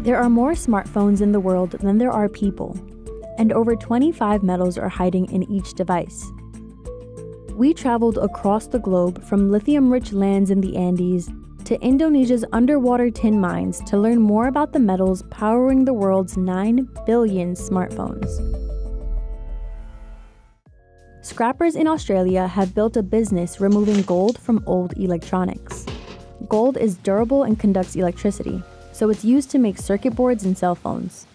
There are more smartphones in the world than there are people, and over 25 metals are hiding in each device. We traveled across the globe from lithium-rich lands in the Andes to Indonesia's underwater tin mines to learn more about the metals powering the world's 9 billion smartphones. Scrappers in Australia have built a business removing gold from old electronics. Gold is durable and conducts electricity, so it's used to make circuit boards and cell phones.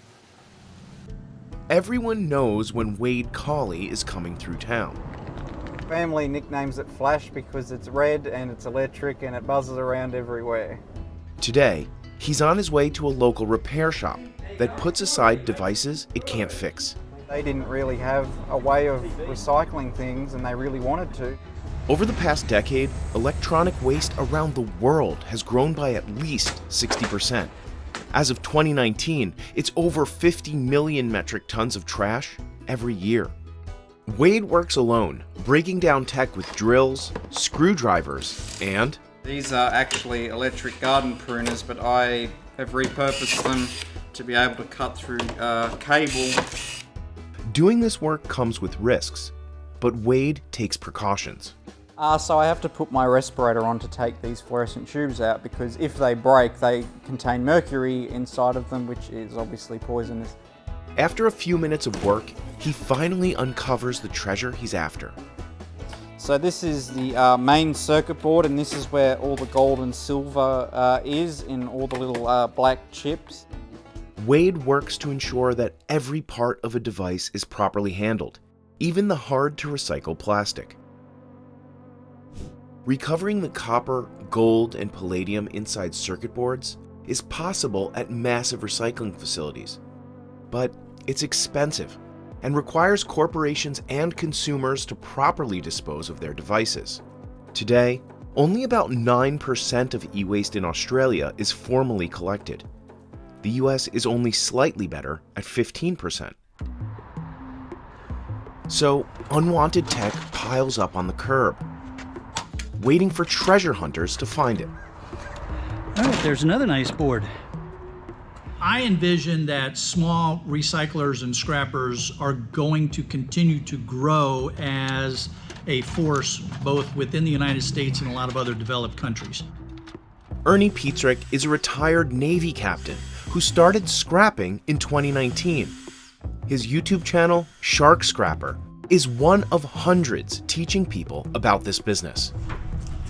Everyone knows when Wade Cawley is coming through town. Family nicknames it Flash because it's red and it's electric and it buzzes around everywhere. Today, he's on his way to a local repair shop that puts aside devices it can't fix. They didn't really have a way of recycling things and they really wanted to. Over the past decade, electronic waste around the world has grown by at least 60%. As of 2019, it's over 50 million metric tons of trash every year. Wade works alone, breaking down tech with drills, screwdrivers, and... These are actually electric garden pruners, but I have repurposed them to be able to cut through cable. Doing this work comes with risks, but Wade takes precautions. So I have to put my respirator on to take these fluorescent tubes out because if they break, they contain mercury inside of them, which is obviously poisonous. After a few minutes of work, he finally uncovers the treasure he's after. So this is the main circuit board, and this is where all the gold and silver is in all the little black chips. Wade works to ensure that every part of a device is properly handled, even the hard-to-recycle plastic. Recovering the copper, gold, and palladium inside circuit boards is possible at massive recycling facilities. But it's expensive and requires corporations and consumers to properly dispose of their devices. Today, only about 9% of e-waste in Australia is formally collected. The US is only slightly better at 15%. So, unwanted tech piles up on the curb, waiting for treasure hunters to find it. All right, there's another nice board. I envision that small recyclers and scrappers are going to continue to grow as a force both within the United States and a lot of other developed countries. Ernie Pietrzak is a retired Navy captain who started scrapping in 2019. His YouTube channel, Shark Scrapper, is one of hundreds teaching people about this business.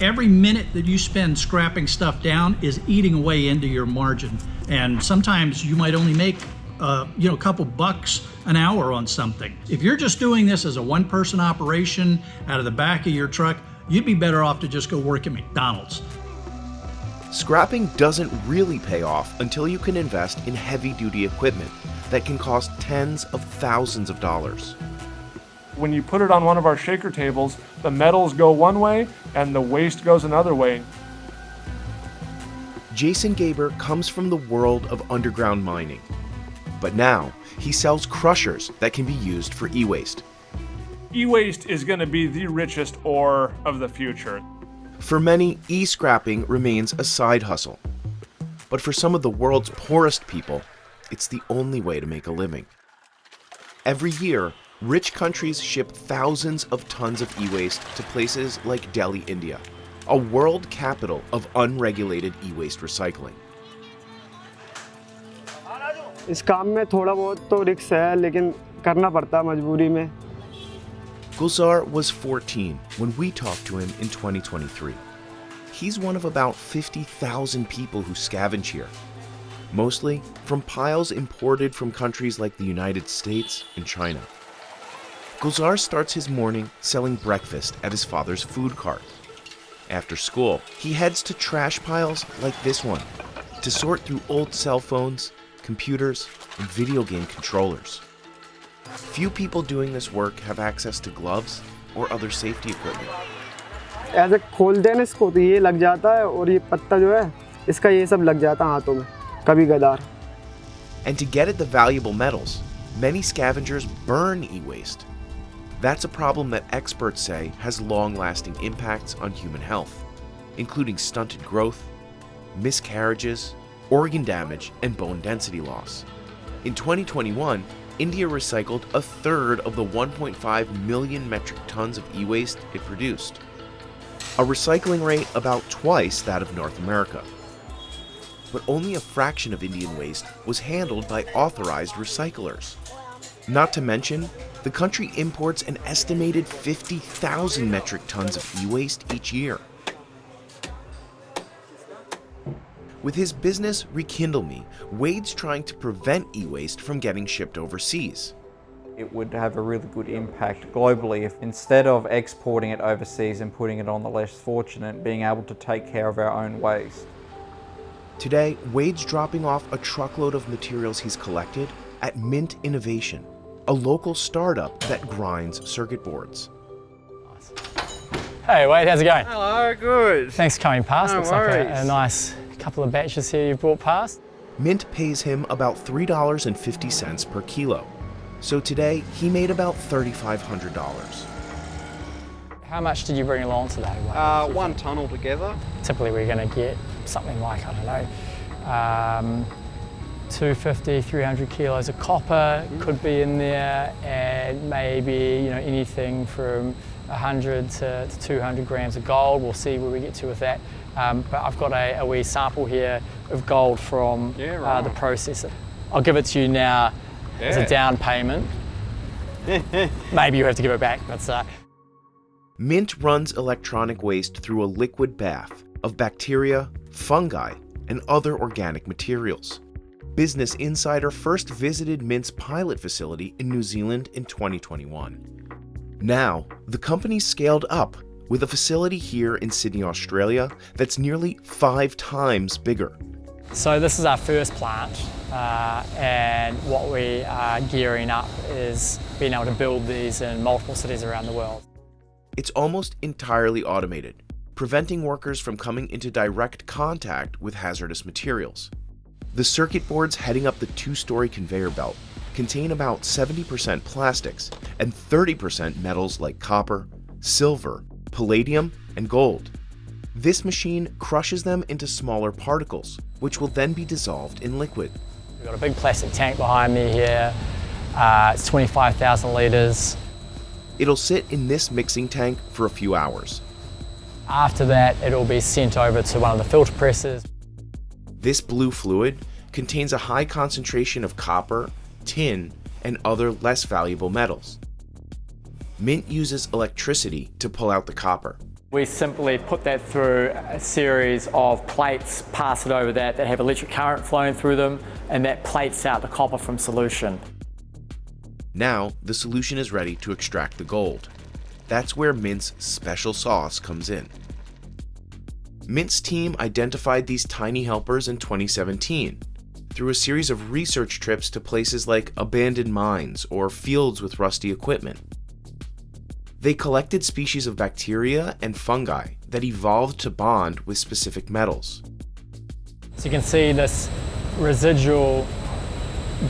Every minute that you spend scrapping stuff down is eating away into your margin. And sometimes you might only make a couple bucks an hour on something. If you're just doing this as a one-person operation out of the back of your truck, you'd be better off to just go work at McDonald's. Scrapping doesn't really pay off until you can invest in heavy-duty equipment that can cost tens of thousands of dollars. When you put it on one of our shaker tables, the metals go one way and the waste goes another way. Jason Gaber comes from the world of underground mining, but now he sells crushers that can be used for e-waste. E-waste is going to be the richest ore of the future. For many, e-scrapping remains a side hustle, but for some of the world's poorest people, it's the only way to make a living. Every year, rich countries ship thousands of tons of e-waste to places like Delhi, India, a world capital of unregulated e-waste recycling. इस काम में थोड़ा बहुत तो risk है लेकिन करना पड़ता मजबूरी में. Gulzar was 14 when we talked to him in 2023. He's one of about 50,000 people who scavenge here, mostly from piles imported from countries like the United States and China. Gulzar starts his morning selling breakfast at his father's food cart. After school, he heads to trash piles like this one to sort through old cell phones, computers, and video game controllers. Few people doing this work have access to gloves or other safety equipment. ऐसे खोलते हैं इसको तो ये लग जाता है और ये पत्ता जो है इसका ये सब लग जाता है हाथों में कभी गदार. And to get at the valuable metals, many scavengers burn e-waste. That's a problem that experts say has long-lasting impacts on human health, including stunted growth, miscarriages, organ damage, and bone density loss. In 2021, India recycled a third of the 1.5 million metric tons of e-waste it produced, a recycling rate about twice that of North America. But only a fraction of Indian waste was handled by authorized recyclers. Not to mention, the country imports an estimated 50,000 metric tons of e-waste each year. With his business Rekindle Me, Wade's trying to prevent e-waste from getting shipped overseas. It would have a really good impact globally if instead of exporting it overseas and putting it on the less fortunate, being able to take care of our own waste. Today, Wade's dropping off a truckload of materials he's collected at Mint Innovation, a local startup that grinds circuit boards. Hey Wade, how's it going? Hello, good. Thanks for coming past. No Looks like worries. a nice couple of batches here you've brought past. Mint pays him about $3.50 per kilo. So today, he made about $3,500. How much did you bring along today, Wade? 1 ton altogether. Typically we're going to get something like, I don't know, 250, 300 kilos of copper could be in there, and maybe anything from 100 to 200 grams of gold. We'll see where we get to with that. But I've got a wee sample here of gold from the processor. I'll give it to you now as a down payment. Maybe you have to give it back. That's Mint runs electronic waste through a liquid bath of bacteria, fungi, and other organic materials. Business Insider first visited Mint's pilot facility in New Zealand in 2021. Now, the company's scaled up with a facility here in Sydney, Australia that's nearly 5 times bigger. So this is our first plant, and what we are gearing up is being able to build these in multiple cities around the world. It's almost entirely automated, preventing workers from coming into direct contact with hazardous materials. The circuit boards heading up the 2-story conveyor belt contain about 70% plastics and 30% metals like copper, silver, palladium, and gold. This machine crushes them into smaller particles, which will then be dissolved in liquid. We've got a big plastic tank behind me here. It's 25,000 litres. It'll sit in this mixing tank for a few hours. After that, it'll be sent over to one of the filter presses. This blue fluid contains a high concentration of copper, tin, and other less valuable metals. Mint uses electricity to pull out the copper. We simply put that through a series of plates, pass it over that have electric current flowing through them, and that plates out the copper from solution. Now, the solution is ready to extract the gold. That's where Mint's special sauce comes in. Mint's team identified these tiny helpers in 2017 through a series of research trips to places like abandoned mines or fields with rusty equipment. They collected species of bacteria and fungi that evolved to bond with specific metals. So you can see this residual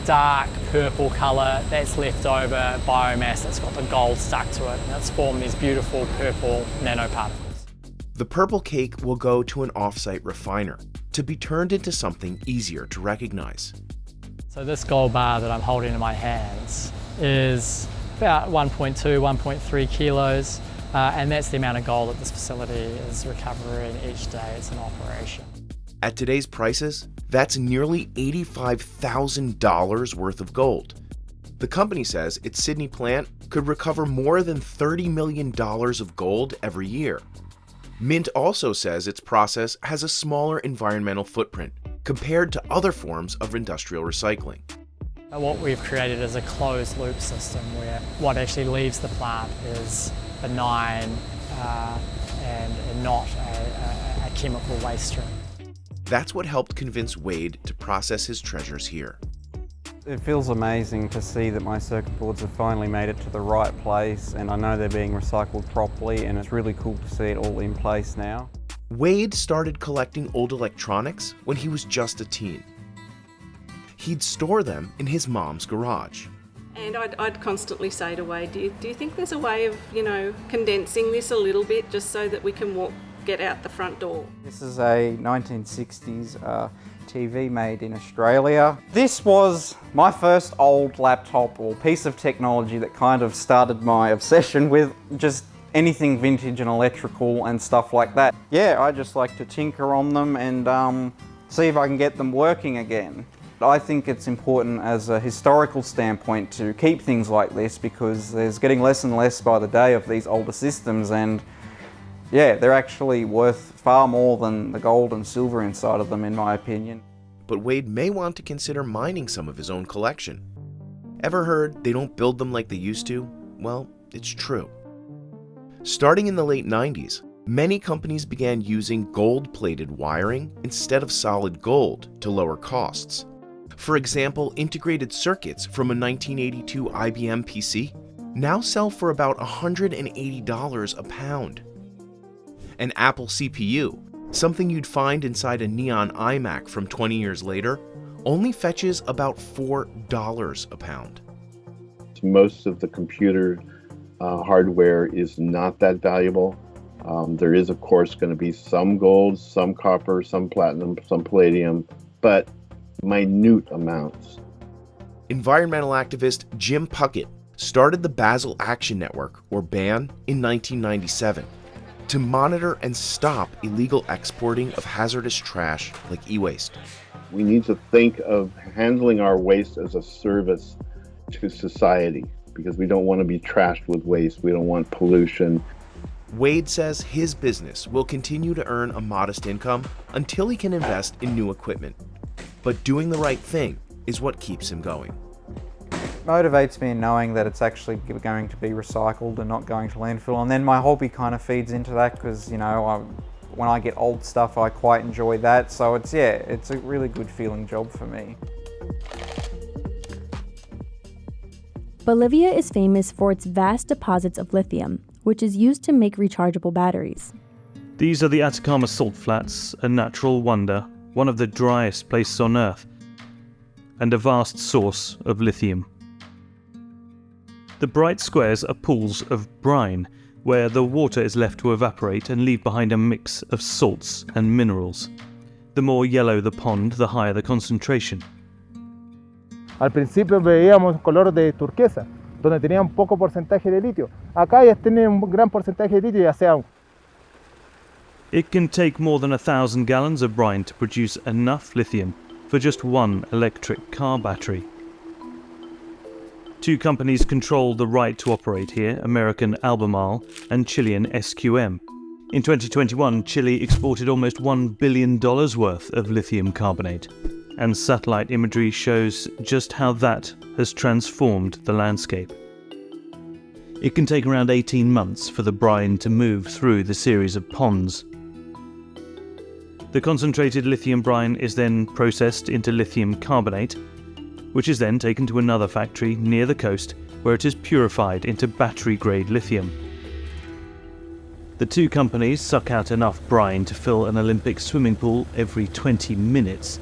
dark purple colour that's left over biomass that's got the gold stuck to it, and it's formed these beautiful purple nanoparticles. The purple cake will go to an off-site refiner to be turned into something easier to recognize. So this gold bar that I'm holding in my hands is about 1.2, 1.3 kilos, and that's the amount of gold that this facility is recovering each day it's in operation. At today's prices, that's nearly $85,000 worth of gold. The company says its Sydney plant could recover more than $30 million of gold every year. Mint also says its process has a smaller environmental footprint compared to other forms of industrial recycling. What we've created is a closed loop system where what actually leaves the plant is benign and not a chemical waste stream. That's what helped convince Wade to process his treasures here. It feels amazing to see that my circuit boards have finally made it to the right place, and I know they're being recycled properly, and it's really cool to see it all in place now. Wade started collecting old electronics when he was just a teen. He'd store them in his mom's garage. And I'd constantly say to Wade, do you think there's a way of, condensing this a little bit just so that we can get out the front door? This is a 1960s TV made in Australia. This was my first old laptop or piece of technology that kind of started my obsession with just anything vintage and electrical and stuff like that. Yeah, I just like to tinker on them and see if I can get them working again. I think it's important as a historical standpoint to keep things like this because there's getting less and less by the day of these older systems, and yeah, they're actually worth far more than the gold and silver inside of them, in my opinion. But Wade may want to consider mining some of his own collection. Ever heard they don't build them like they used to? Well, it's true. Starting in the late 90s, many companies began using gold-plated wiring instead of solid gold to lower costs. For example, integrated circuits from a 1982 IBM PC now sell for about $180 a pound. An Apple CPU, something you'd find inside a neon iMac from 20 years later, only fetches about $4 a pound. Most of the computer hardware is not that valuable. There is, of course, going to be some gold, some copper, some platinum, some palladium, but minute amounts. Environmental activist Jim Puckett started the Basel Action Network, or BAN, in 1997 to monitor and stop illegal exporting of hazardous trash like e-waste. We need to think of handling our waste as a service to society because we don't want to be trashed with waste. We don't want pollution. Wade says his business will continue to earn a modest income until he can invest in new equipment. But doing the right thing is what keeps him going. Motivates me in knowing that it's actually going to be recycled and not going to landfill. And then my hobby kind of feeds into that because, you know, when I get old stuff, I quite enjoy that. So it's a really good feeling job for me. Bolivia is famous for its vast deposits of lithium, which is used to make rechargeable batteries. These are the Atacama Salt Flats, a natural wonder, one of the driest places on Earth, and a vast source of lithium. The bright squares are pools of brine, where the water is left to evaporate and leave behind a mix of salts and minerals. The more yellow the pond, the higher the concentration. Al principio veíamos color de turquesa, donde tenía un poco porcentaje de litio. Acá ya tiene un gran porcentaje de litio, ya sea. It can take more than 1,000 gallons of brine to produce enough lithium for just one electric car battery. Two companies control the right to operate here, American Albemarle and Chilean SQM. In 2021, Chile exported almost $1 billion worth of lithium carbonate, and satellite imagery shows just how that has transformed the landscape. It can take around 18 months for the brine to move through the series of ponds. The concentrated lithium brine is then processed into lithium carbonate, which is then taken to another factory near the coast where it is purified into battery-grade lithium. The two companies suck out enough brine to fill an Olympic swimming pool every 20 minutes.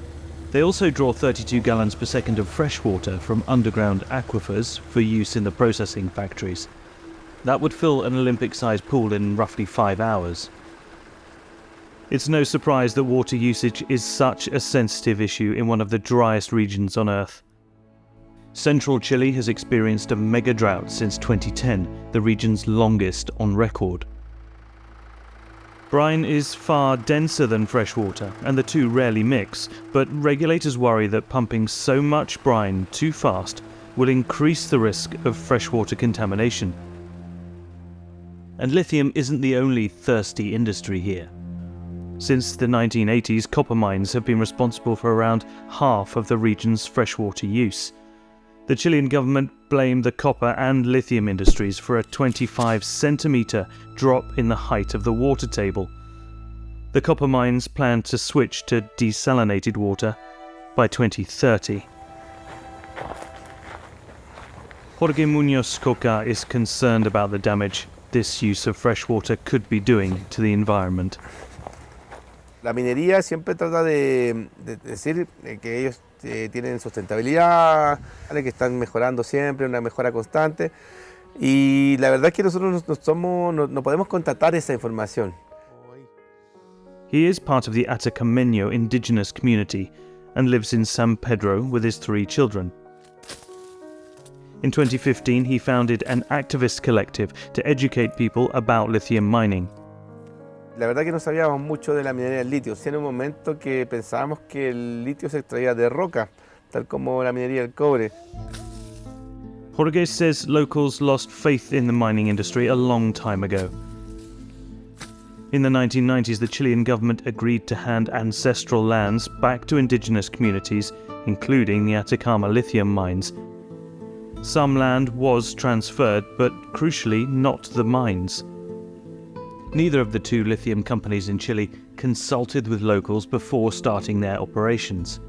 They also draw 32 gallons per second of fresh water from underground aquifers for use in the processing factories. That would fill an Olympic-sized pool in roughly 5 hours. It's no surprise that water usage is such a sensitive issue in one of the driest regions on Earth. Central Chile has experienced a mega drought since 2010, the region's longest on record. Brine is far denser than fresh water, and the two rarely mix, but regulators worry that pumping so much brine too fast will increase the risk of freshwater contamination. And lithium isn't the only thirsty industry here. Since the 1980s, copper mines have been responsible for around half of the region's freshwater use. The Chilean government blamed the copper and lithium industries for a 25-centimetre drop in the height of the water table. The copper mines plan to switch to desalinated water by 2030. Jorge Muñoz Coca is concerned about the damage this use of fresh water could be doing to the environment. La minería siempre trata de decir que ellos tienen sustentabilidad, que están mejorando siempre, una mejora constante, y la verdad es que nosotros no podemos contratar esa información. He is part of the Atacameño indigenous community, and lives in San Pedro with his 3 children. In 2015, he founded an activist collective to educate people about lithium mining. La verdad que no sabíamos mucho de la minería del litio. Sí, en un momento que pensábamos que el litio se extraía de roca, tal como la minería del cobre. Jorge says locals lost faith in the mining industry a long time ago. In the 1990s, the Chilean government agreed to hand ancestral lands back to indigenous communities, including the Atacama lithium mines. Some land was transferred, but crucially not the mines. Neither of the 2 lithium companies in Chile consulted with locals before starting their operations.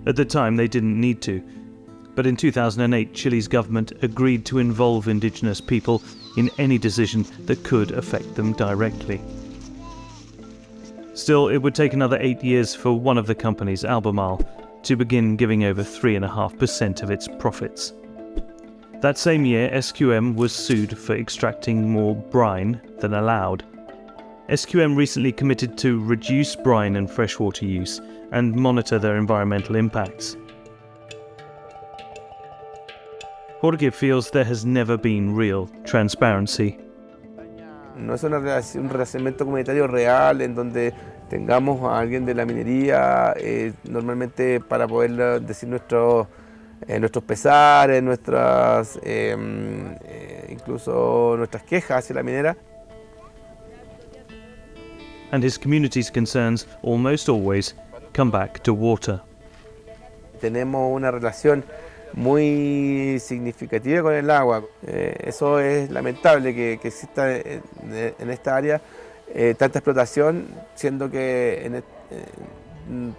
At the time, they didn't need to. But in 2008, Chile's government agreed to involve indigenous people in any decision that could affect them directly. Still, it would take another 8 years for one of the companies, Albemarle, to begin giving over 3.5% of its profits. That same year, SQM was sued for extracting more brine than allowed. SQM recently committed to reduce brine and freshwater use and monitor their environmental impacts. Jorge feels there has never been real transparency. No es un relacionamiento comunitario real en donde tengamos a alguien de la minería, normalmente para poder decir nuestros pesares, incluso nuestras quejas hacia la minera. And his community's concerns almost always come back to water. Tenemos una relación muy significativa con el agua. Eso es lamentable que exista en esta área tanta explotación, siendo que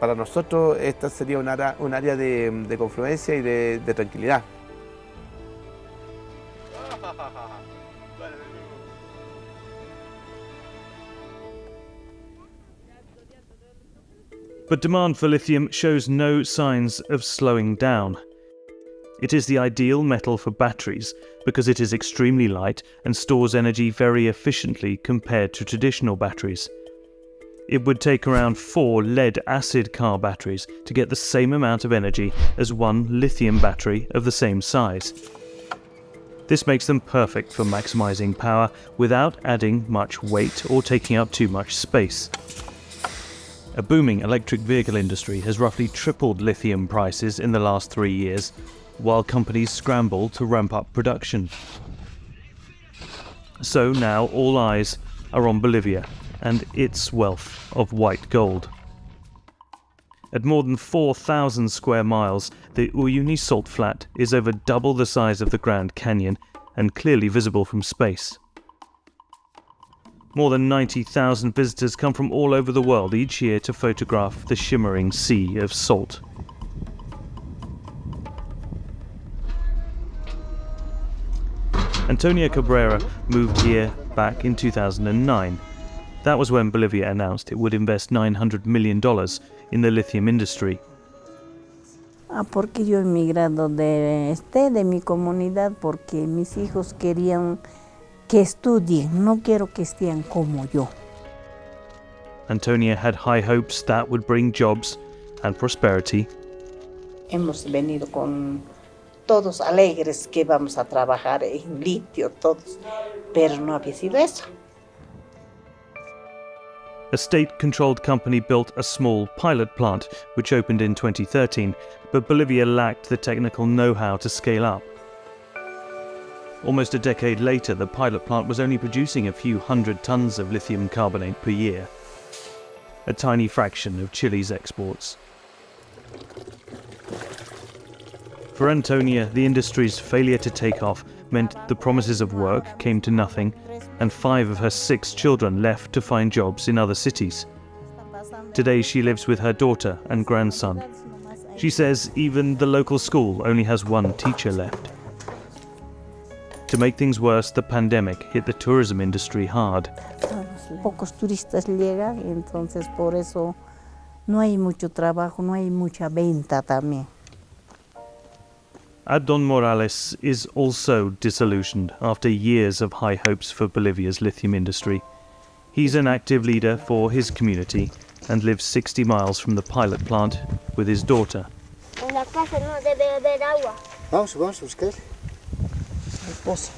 para nosotros esta sería un área de confluencia y de tranquilidad. But demand for lithium shows no signs of slowing down. It is the ideal metal for batteries because it is extremely light and stores energy very efficiently compared to traditional batteries. It would take around 4 lead-acid car batteries to get the same amount of energy as one lithium battery of the same size. This makes them perfect for maximizing power without adding much weight or taking up too much space. A booming electric vehicle industry has roughly tripled lithium prices in the last 3 years, while companies scramble to ramp up production. So now all eyes are on Bolivia and its wealth of white gold. At more than 4,000 square miles, the Uyuni salt flat is over double the size of the Grand Canyon and clearly visible from space. More than 90,000 visitors come from all over the world each year to photograph the shimmering sea of salt. Antonia Cabrera moved here back in 2009. That was when Bolivia announced it would invest $900 million in the lithium industry. Porque yo he emigrado de mi comunidad porque mis hijos querían que estudien, no quiero que estén como yo. Antonia had high hopes that would bring jobs and prosperity. Hemos venido con todos alegres que vamos a trabajar en litio, todos, pero no había sido eso. A state-controlled company built a small pilot plant, which opened in 2013, but Bolivia lacked the technical know-how to scale up. Almost a decade later, the pilot plant was only producing a few hundred tons of lithium carbonate per year, a tiny fraction of Chile's exports. For Antonia, the industry's failure to take off meant the promises of work came to nothing, and 5 of her 6 children left to find jobs in other cities. Today she lives with her daughter and grandson. She says even the local school only has 1 teacher left. To make things worse, the pandemic hit the tourism industry hard. Pocos turistas llegan, entonces por eso no hay mucho trabajo, no hay mucha venta también. Abdon Morales is also disillusioned after years of high hopes for Bolivia's lithium industry. He's an active leader for his community and lives 60 miles from the pilot plant with his daughter. En la casa no debe haber agua. Vamos a buscar. Esposa.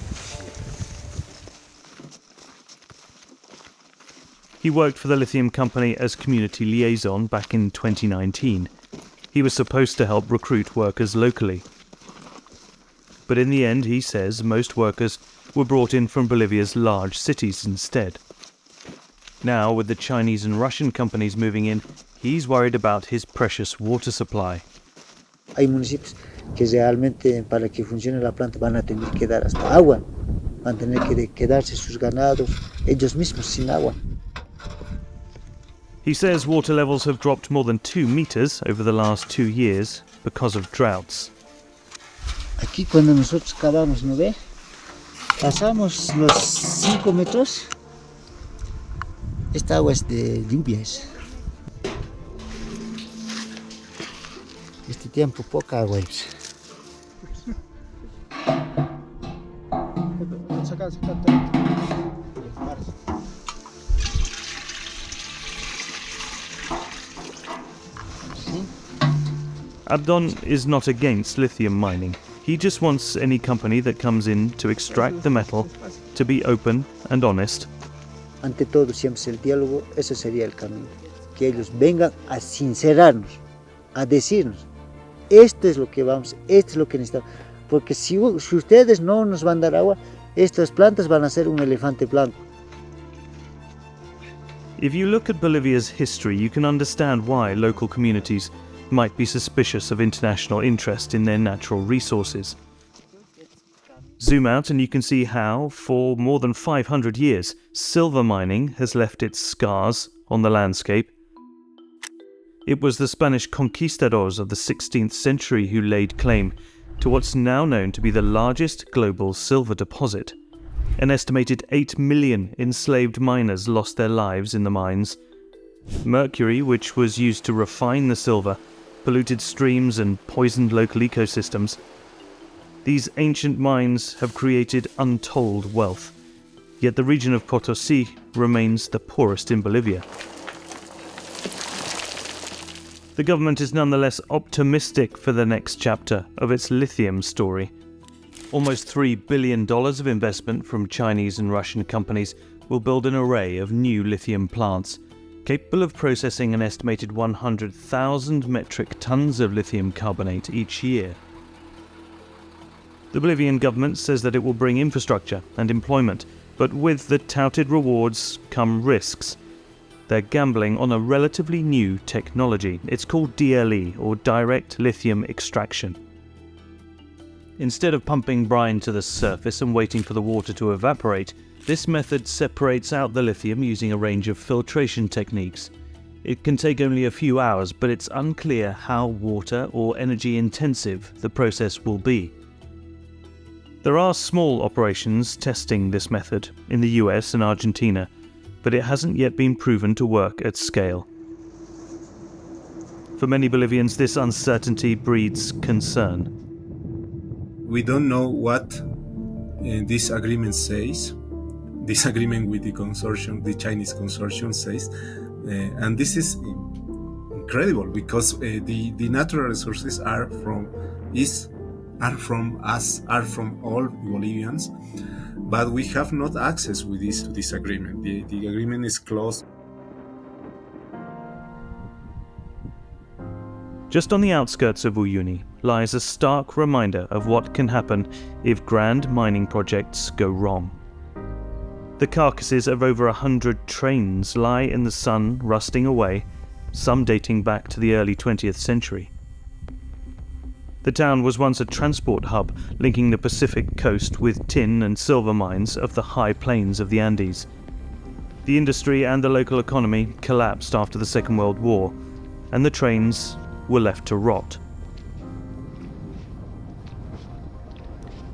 He worked for the lithium company as community liaison back in 2019. He was supposed to help recruit workers locally. But in the end, he says, most workers were brought in from Bolivia's large cities instead. Now, with the Chinese and Russian companies moving in, he's worried about his precious water supply. Hay municipios que realmente para que funcione la planta van a tener que dar hasta agua, van a tener que quedarse sus ganados ellos mismos sin agua. He says water levels have dropped more than 2 meters over the last 2 years because of droughts. Aquí cuando nosotros cavamos, ¿no ve? Pasamos los 5 metros. Esta agua es de lluvias. Este tiempo poca agua es. Abdon is not against lithium mining. He just wants any company that comes in to extract the metal to be open and honest. Ante todo, siempre el diálogo, ese sería el camino. Que ellos vengan a sincerarnos, a decirnos, esto es lo que vamos, esto es lo que necesitamos. Porque si ustedes no nos van a dar agua, estas plantas van a ser un elefante blanco. If you look at Bolivia's history, you can understand why local communities might be suspicious of international interest in their natural resources. Zoom out and you can see how, for more than 500 years, silver mining has left its scars on the landscape. It was the Spanish conquistadors of the 16th century who laid claim to what's now known to be the largest global silver deposit. An estimated 8 million enslaved miners lost their lives in the mines. Mercury, which was used to refine the silver, polluted streams and poisoned local ecosystems. These ancient mines have created untold wealth, yet the region of Potosí remains the poorest in Bolivia. The government is nonetheless optimistic for the next chapter of its lithium story. Almost $3 billion of investment from Chinese and Russian companies will build an array of new lithium plants, capable of processing an estimated 100,000 metric tons of lithium carbonate each year. The Bolivian government says that it will bring infrastructure and employment, but with the touted rewards come risks. They're gambling on a relatively new technology. It's called DLE, or direct lithium extraction. Instead of pumping brine to the surface and waiting for the water to evaporate, this method separates out the lithium using a range of filtration techniques. It can take only a few hours, but it's unclear how water or energy intensive the process will be. There are small operations testing this method in the US and Argentina, but it hasn't yet been proven to work at scale. For many Bolivians, this uncertainty breeds concern. We don't know what this agreement says. This agreement with the consortium, the Chinese consortium, says, and this is incredible because the natural resources are from all Bolivians, but we have not access with this agreement. The agreement is closed. Just on the outskirts of Uyuni lies a stark reminder of what can happen if grand mining projects go wrong. The carcasses of over 100 trains lie in the sun, rusting away, some dating back to the early 20th century. The town was once a transport hub linking the Pacific coast with tin and silver mines of the high plains of the Andes. The industry and the local economy collapsed after the Second World War, and the trains were left to rot.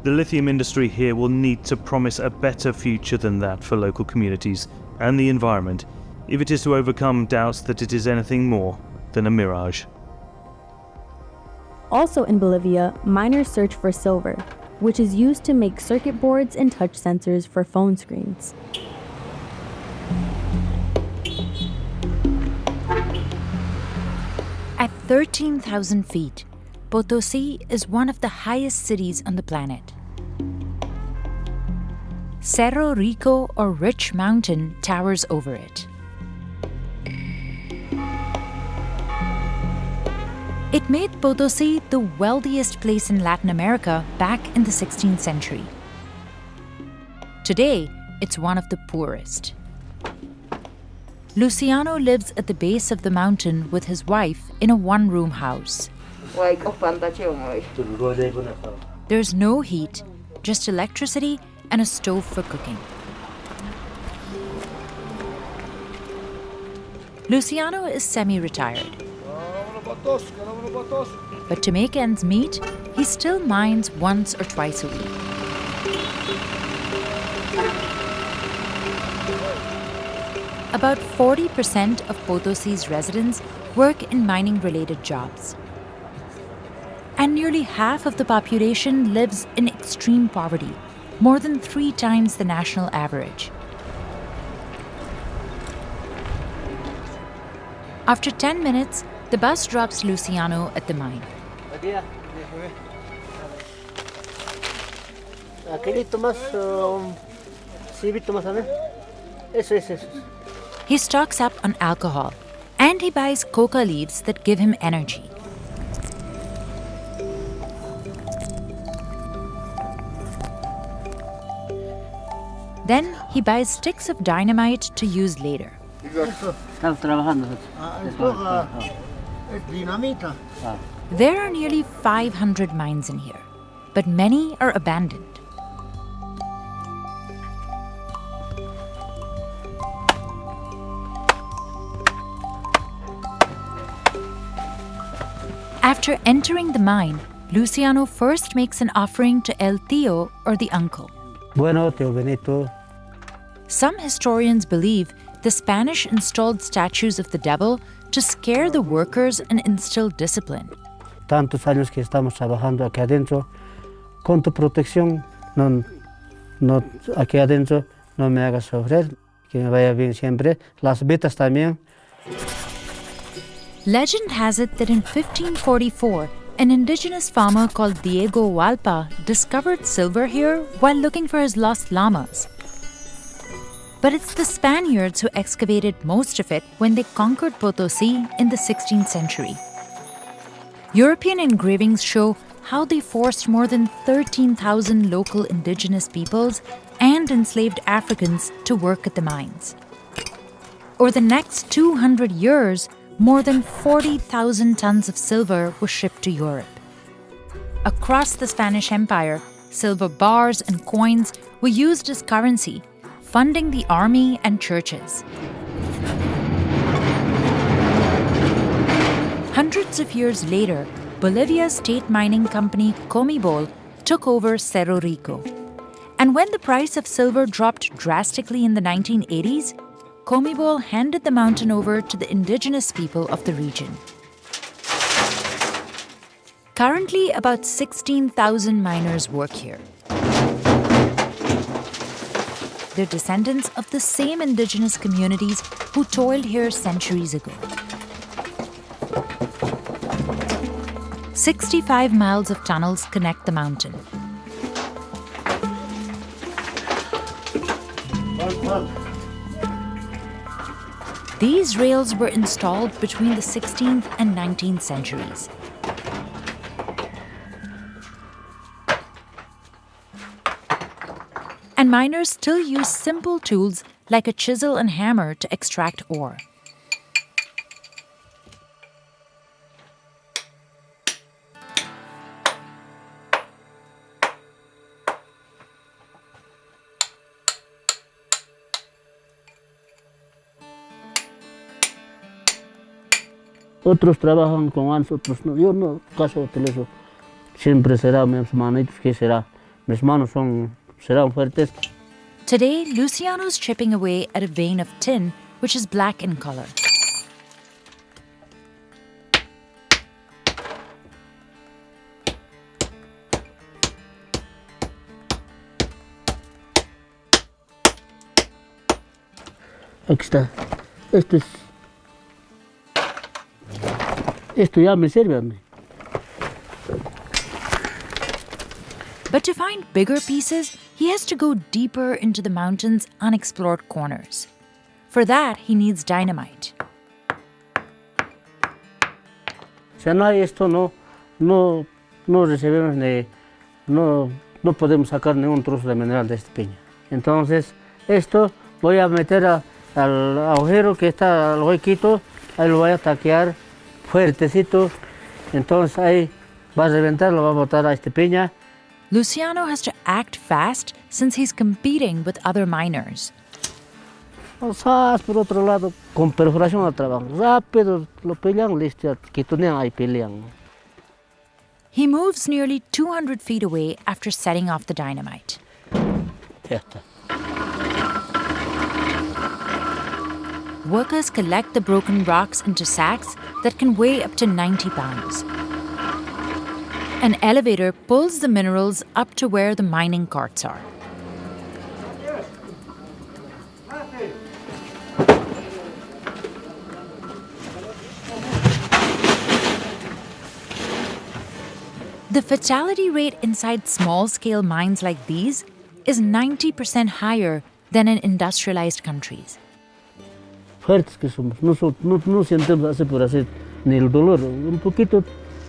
The lithium industry here will need to promise a better future than that for local communities and the environment if it is to overcome doubts that it is anything more than a mirage. Also in Bolivia, miners search for silver, which is used to make circuit boards and touch sensors for phone screens. At 13,000 feet, Potosi is one of the highest cities on the planet. Cerro Rico, or Rich Mountain, towers over it. It made Potosi the wealthiest place in Latin America back in the 16th century. Today, it's one of the poorest. Luciano lives at the base of the mountain with his wife in a one-room house. There's no heat, just electricity and a stove for cooking. Luciano is semi-retired. But to make ends meet, he still mines once or twice a week. About 40% of Potosi's residents work in mining-related jobs. And nearly half of the population lives in extreme poverty, more than 3 times the national average. After 10 minutes, the bus drops Luciano at the mine. He stocks up on alcohol, and he buys coca leaves that give him energy. Then he buys sticks of dynamite to use later. There are nearly 500 mines in here, but many are abandoned. After entering the mine, Luciano first makes an offering to El Tío, or the uncle. Bueno, Tío Benito. Some historians believe the Spanish installed statues of the devil to scare the workers and instill discipline. Tantos años que estamos trabajando aquí adentro, con tu protección, no aquí adentro, no me hagas sufrir, que me vaya bien siempre. Las vetas también. Legend has it that in 1544, an indigenous farmer called Diego Hualpa discovered silver here while looking for his lost llamas. But it's the Spaniards who excavated most of it when they conquered Potosi in the 16th century. European engravings show how they forced more than 13,000 local indigenous peoples and enslaved Africans to work at the mines. Over the next 200 years, more than 40,000 tons of silver were shipped to Europe. Across the Spanish Empire, silver bars and coins were used as currency, funding the army and churches. Hundreds of years later, Bolivia's state mining company Comibol took over Cerro Rico. And when the price of silver dropped drastically in the 1980s, Comibol handed the mountain over to the indigenous people of the region. Currently, about 16,000 miners work here. They're descendants of the same indigenous communities who toiled here centuries ago. 65 miles of tunnels connect the mountain. These rails were installed between the 16th and 19th centuries. And miners still use simple tools like a chisel and hammer to extract ore. Otros trabajan con manos, otros no. Yo no, caso de eso. Siempre será mis manitos que será. Mis manos serán fuertes. Today, Luciano's chipping away at a vein of tin, which is black in color. Aquí está. Este es Esto ya me sirve a mí. But to find bigger pieces, he has to go deeper into the mountain's unexplored corners. For that, he needs dynamite. Si no hay esto, no recibimos no podemos sacar ningún trozo de mineral de esta peña. Entonces, esto voy a meter al agujero que está al huequito, ahí lo voy a taquear fuertecito, entonces ahí va a reventar, lo va a botar a esta peña. Luciano has to act fast since he's competing with other miners. Por otro lado, con perforación al trabajo, rápido lo pelean, listo, que tunean ahí pelean. He moves nearly 200 feet away after setting off the dynamite. Ya está. Workers collect the broken rocks into sacks that can weigh up to 90 pounds. An elevator pulls the minerals up to where the mining carts are. The fatality rate inside small-scale mines like these is 90% higher than in industrialized countries. Fuertes que somos, no sentimos así por así, ni el dolor. Un poquito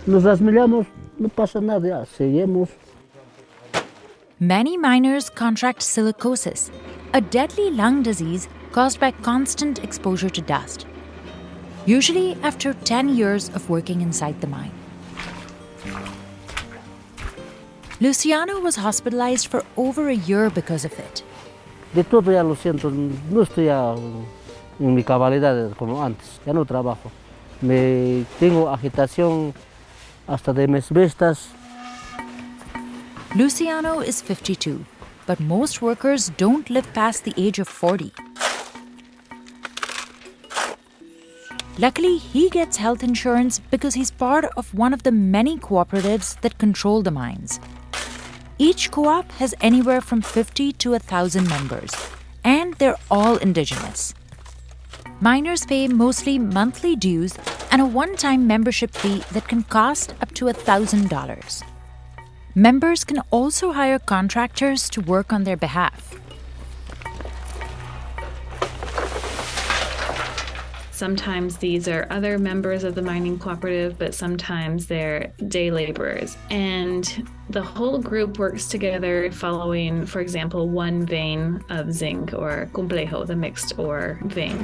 nos rasmillamos, no pasa nada, ya, seguimos. Many miners contract silicosis, a deadly lung disease caused by constant exposure to dust, usually after 10 years of working inside the mine. Luciano was hospitalized for over a year because of it. De todo ya lo siento, no estoy ya en mi cabalidad como antes, ya no trabajo. Tengo agitación hasta de mis vistas. Luciano is 52, but most workers don't live past the age of 40. Luckily, he gets health insurance because he's part of one of the many cooperatives that control the mines. Each co-op has anywhere from 50 to 1,000 members, and they're all indigenous. Miners pay mostly monthly dues and a one-time membership fee that can cost up to $1,000. Members can also hire contractors to work on their behalf. Sometimes these are other members of the mining cooperative, but sometimes they're day laborers. And the whole group works together following, for example, one vein of zinc or complejo, the mixed ore vein.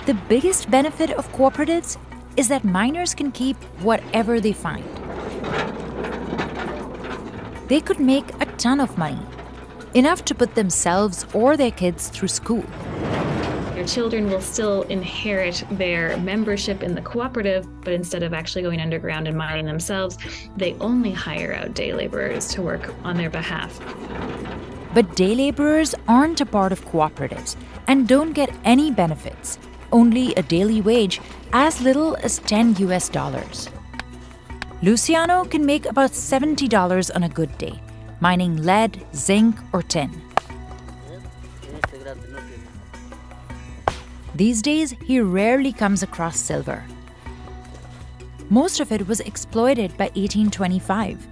The biggest benefit of cooperatives is that miners can keep whatever they find. They could make a ton of money, enough to put themselves or their kids through school. Their children will still inherit their membership in the cooperative, but instead of actually going underground and mining themselves, they only hire out day laborers to work on their behalf. But day laborers aren't a part of cooperatives and don't get any benefits, only a daily wage as little as $10 US. Luciano can make about $70 on a good day, mining lead, zinc, or tin. These days, he rarely comes across silver. Most of it was exploited by 1825.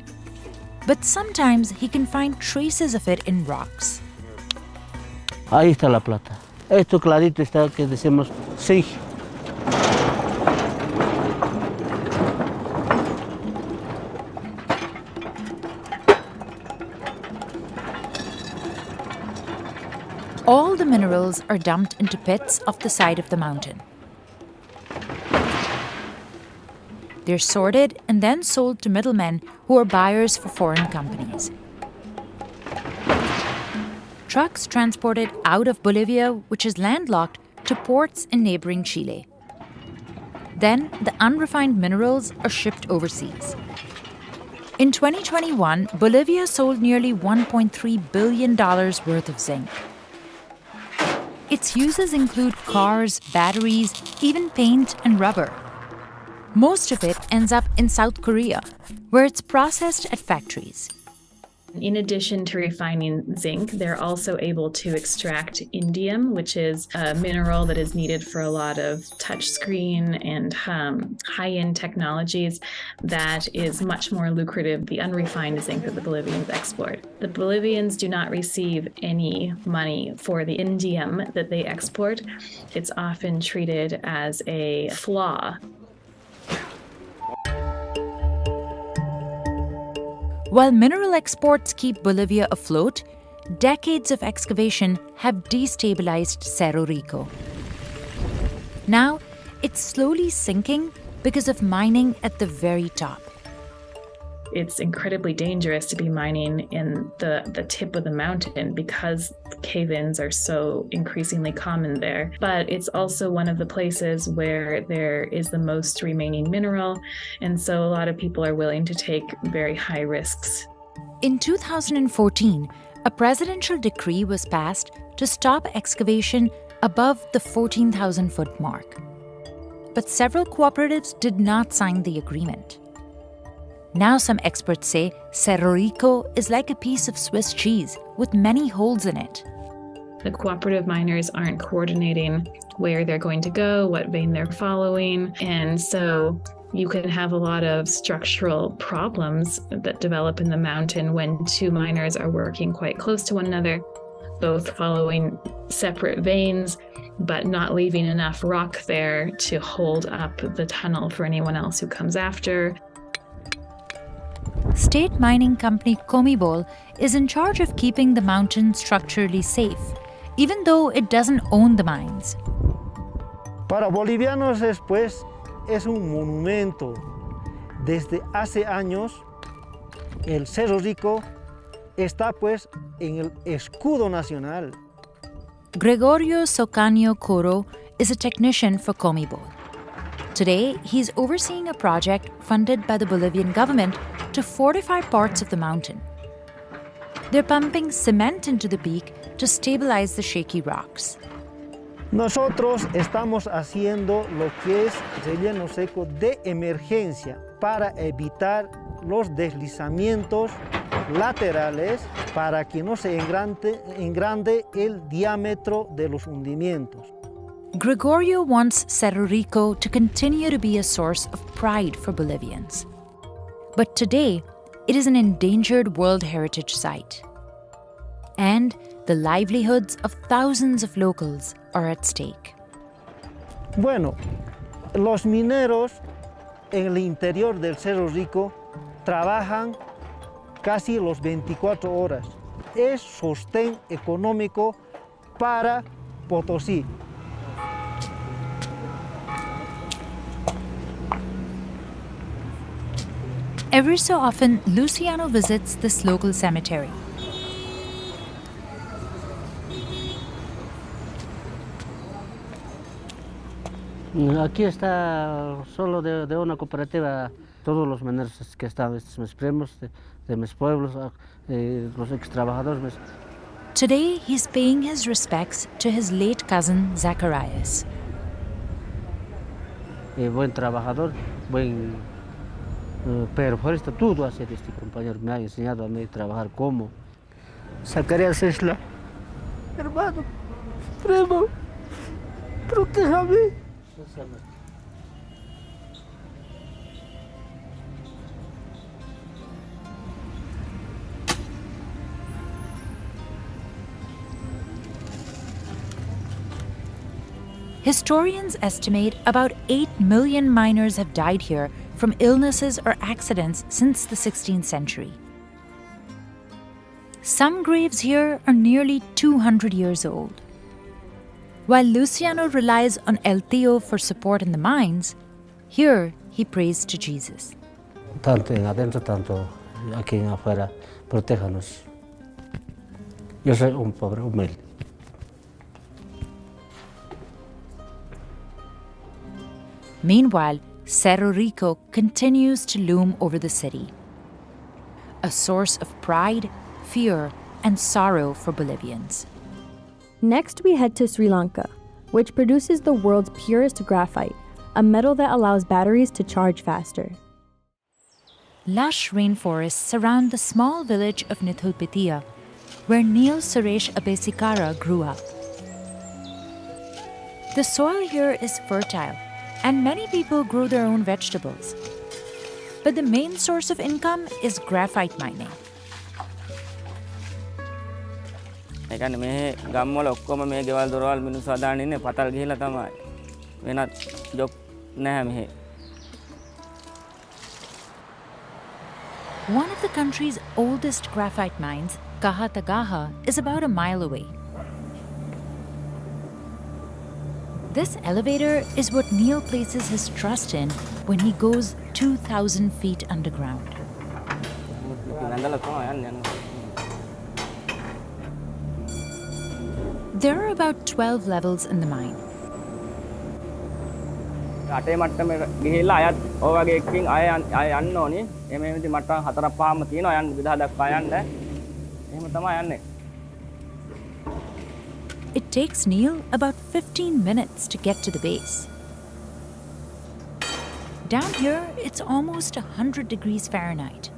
But sometimes he can find traces of it in rocks. Ahí está la plata. Esto clarito está que decimos zinc. All the minerals are dumped into pits off the side of the mountain. They're sorted and then sold to middlemen who are buyers for foreign companies. Trucks transported out of Bolivia, which is landlocked, to ports in neighboring Chile. Then the unrefined minerals are shipped overseas. In 2021, Bolivia sold nearly $1.3 billion worth of zinc. Its uses include cars, batteries, even paint and rubber. Most of it ends up in South Korea, where it's processed at factories. In addition to refining zinc, they're also able to extract indium, which is a mineral that is needed for a lot of touchscreen and high-end technologies that is much more lucrative, the unrefined zinc that the Bolivians export. The Bolivians do not receive any money for the indium that they export. It's often treated as a flaw. While mineral exports keep Bolivia afloat, decades of excavation have destabilized Cerro Rico. Now, it's slowly sinking because of mining at the very top. It's incredibly dangerous to be mining in the tip of the mountain because cave-ins are so increasingly common there. But it's also one of the places where there is the most remaining mineral, and so a lot of people are willing to take very high risks. In 2014, a presidential decree was passed to stop excavation above the 14,000-foot mark. But several cooperatives did not sign the agreement. Now some experts say Cerro Rico is like a piece of Swiss cheese with many holes in it. The cooperative miners aren't coordinating where they're going to go, what vein they're following, and so you can have a lot of structural problems that develop in the mountain when two miners are working quite close to one another, both following separate veins, but not leaving enough rock there to hold up the tunnel for anyone else who comes after. State mining company Comibol is in charge of keeping the mountain structurally safe, even though it doesn't own the mines. Para bolivianos después es un monumento. Desde hace años, el Cerro Rico está pues en el escudo nacional. Gregorio Socaño Coro is a technician for Comibol. Today, he's overseeing a project funded by the Bolivian government to fortify parts of the mountain. They're pumping cement into the peak to stabilize the shaky rocks. Nosotros estamos haciendo lo que es relleno seco de emergencia para evitar los deslizamientos laterales para que no se engrande el diámetro de los hundimientos. Gregorio wants Cerro Rico to continue to be a source of pride for Bolivians. But today, it is an endangered World Heritage Site. And the livelihoods of thousands of locals are at stake. Bueno, los mineros en el interior del Cerro Rico trabajan casi los 24 horas. Es sostén económico para Potosí. Every so often, Luciano visits this local cemetery. Aquí está solo de una cooperativa, todos los mineros que están, mis primos de mis pueblos, los ex trabajadores. Today, he's paying his respects to his late cousin, Zacharias. Buen trabajador, buen pero por esto todo hacer este compañero me ha enseñado a mí trabajar como. Zacarías es la hermano, primo, protéjame. Historians estimate about 8 million miners have died here from illnesses or accidents since the 16th century. Some graves here are nearly 200 years old. While Luciano relies on El Tío for support in the mines, here he prays to Jesus. Tanto en adentro, tanto aquí en afuera, protéjanos. Yo soy un pobre humilde. Meanwhile, Cerro Rico continues to loom over the city, a source of pride, fear, and sorrow for Bolivians. Next, we head to Sri Lanka, which produces the world's purest graphite, a metal that allows batteries to charge faster. lush rainforests surround the small village of Nithulpitiya, where Neil Suresh Abesikara grew up. The soil here is fertile, and many people grow their own vegetables. But the main source of income is graphite mining. ඒකනේ මේ ගම් වල ඔක්කොම මේ ගෙවල් දොරවල් මිනිස්සු හදාගෙන ඉන්නේ පතල් ගිහිලා තමයි. වෙනත් ජොබ් නැහැ මෙහෙ. One of the country's oldest graphite mines, Kahatagaha, is about a mile away. This elevator is what Neil places his trust in when he goes 2,000 feet underground. There are about 12 levels in the mine. අටේ මට්ටමේ ගිහිල්ලා අයත් ඔය වගේ එකකින් අය යන්න ඕනි. එමෙ මෙතන මට්ටම් හතරක් පහම තියෙනවා යන්න 2000 දක්වා යන්න. එහෙම තමයි යන්නේ. It takes Neil about 15 minutes to get to the base. Down here, it's almost 100 degrees Fahrenheit.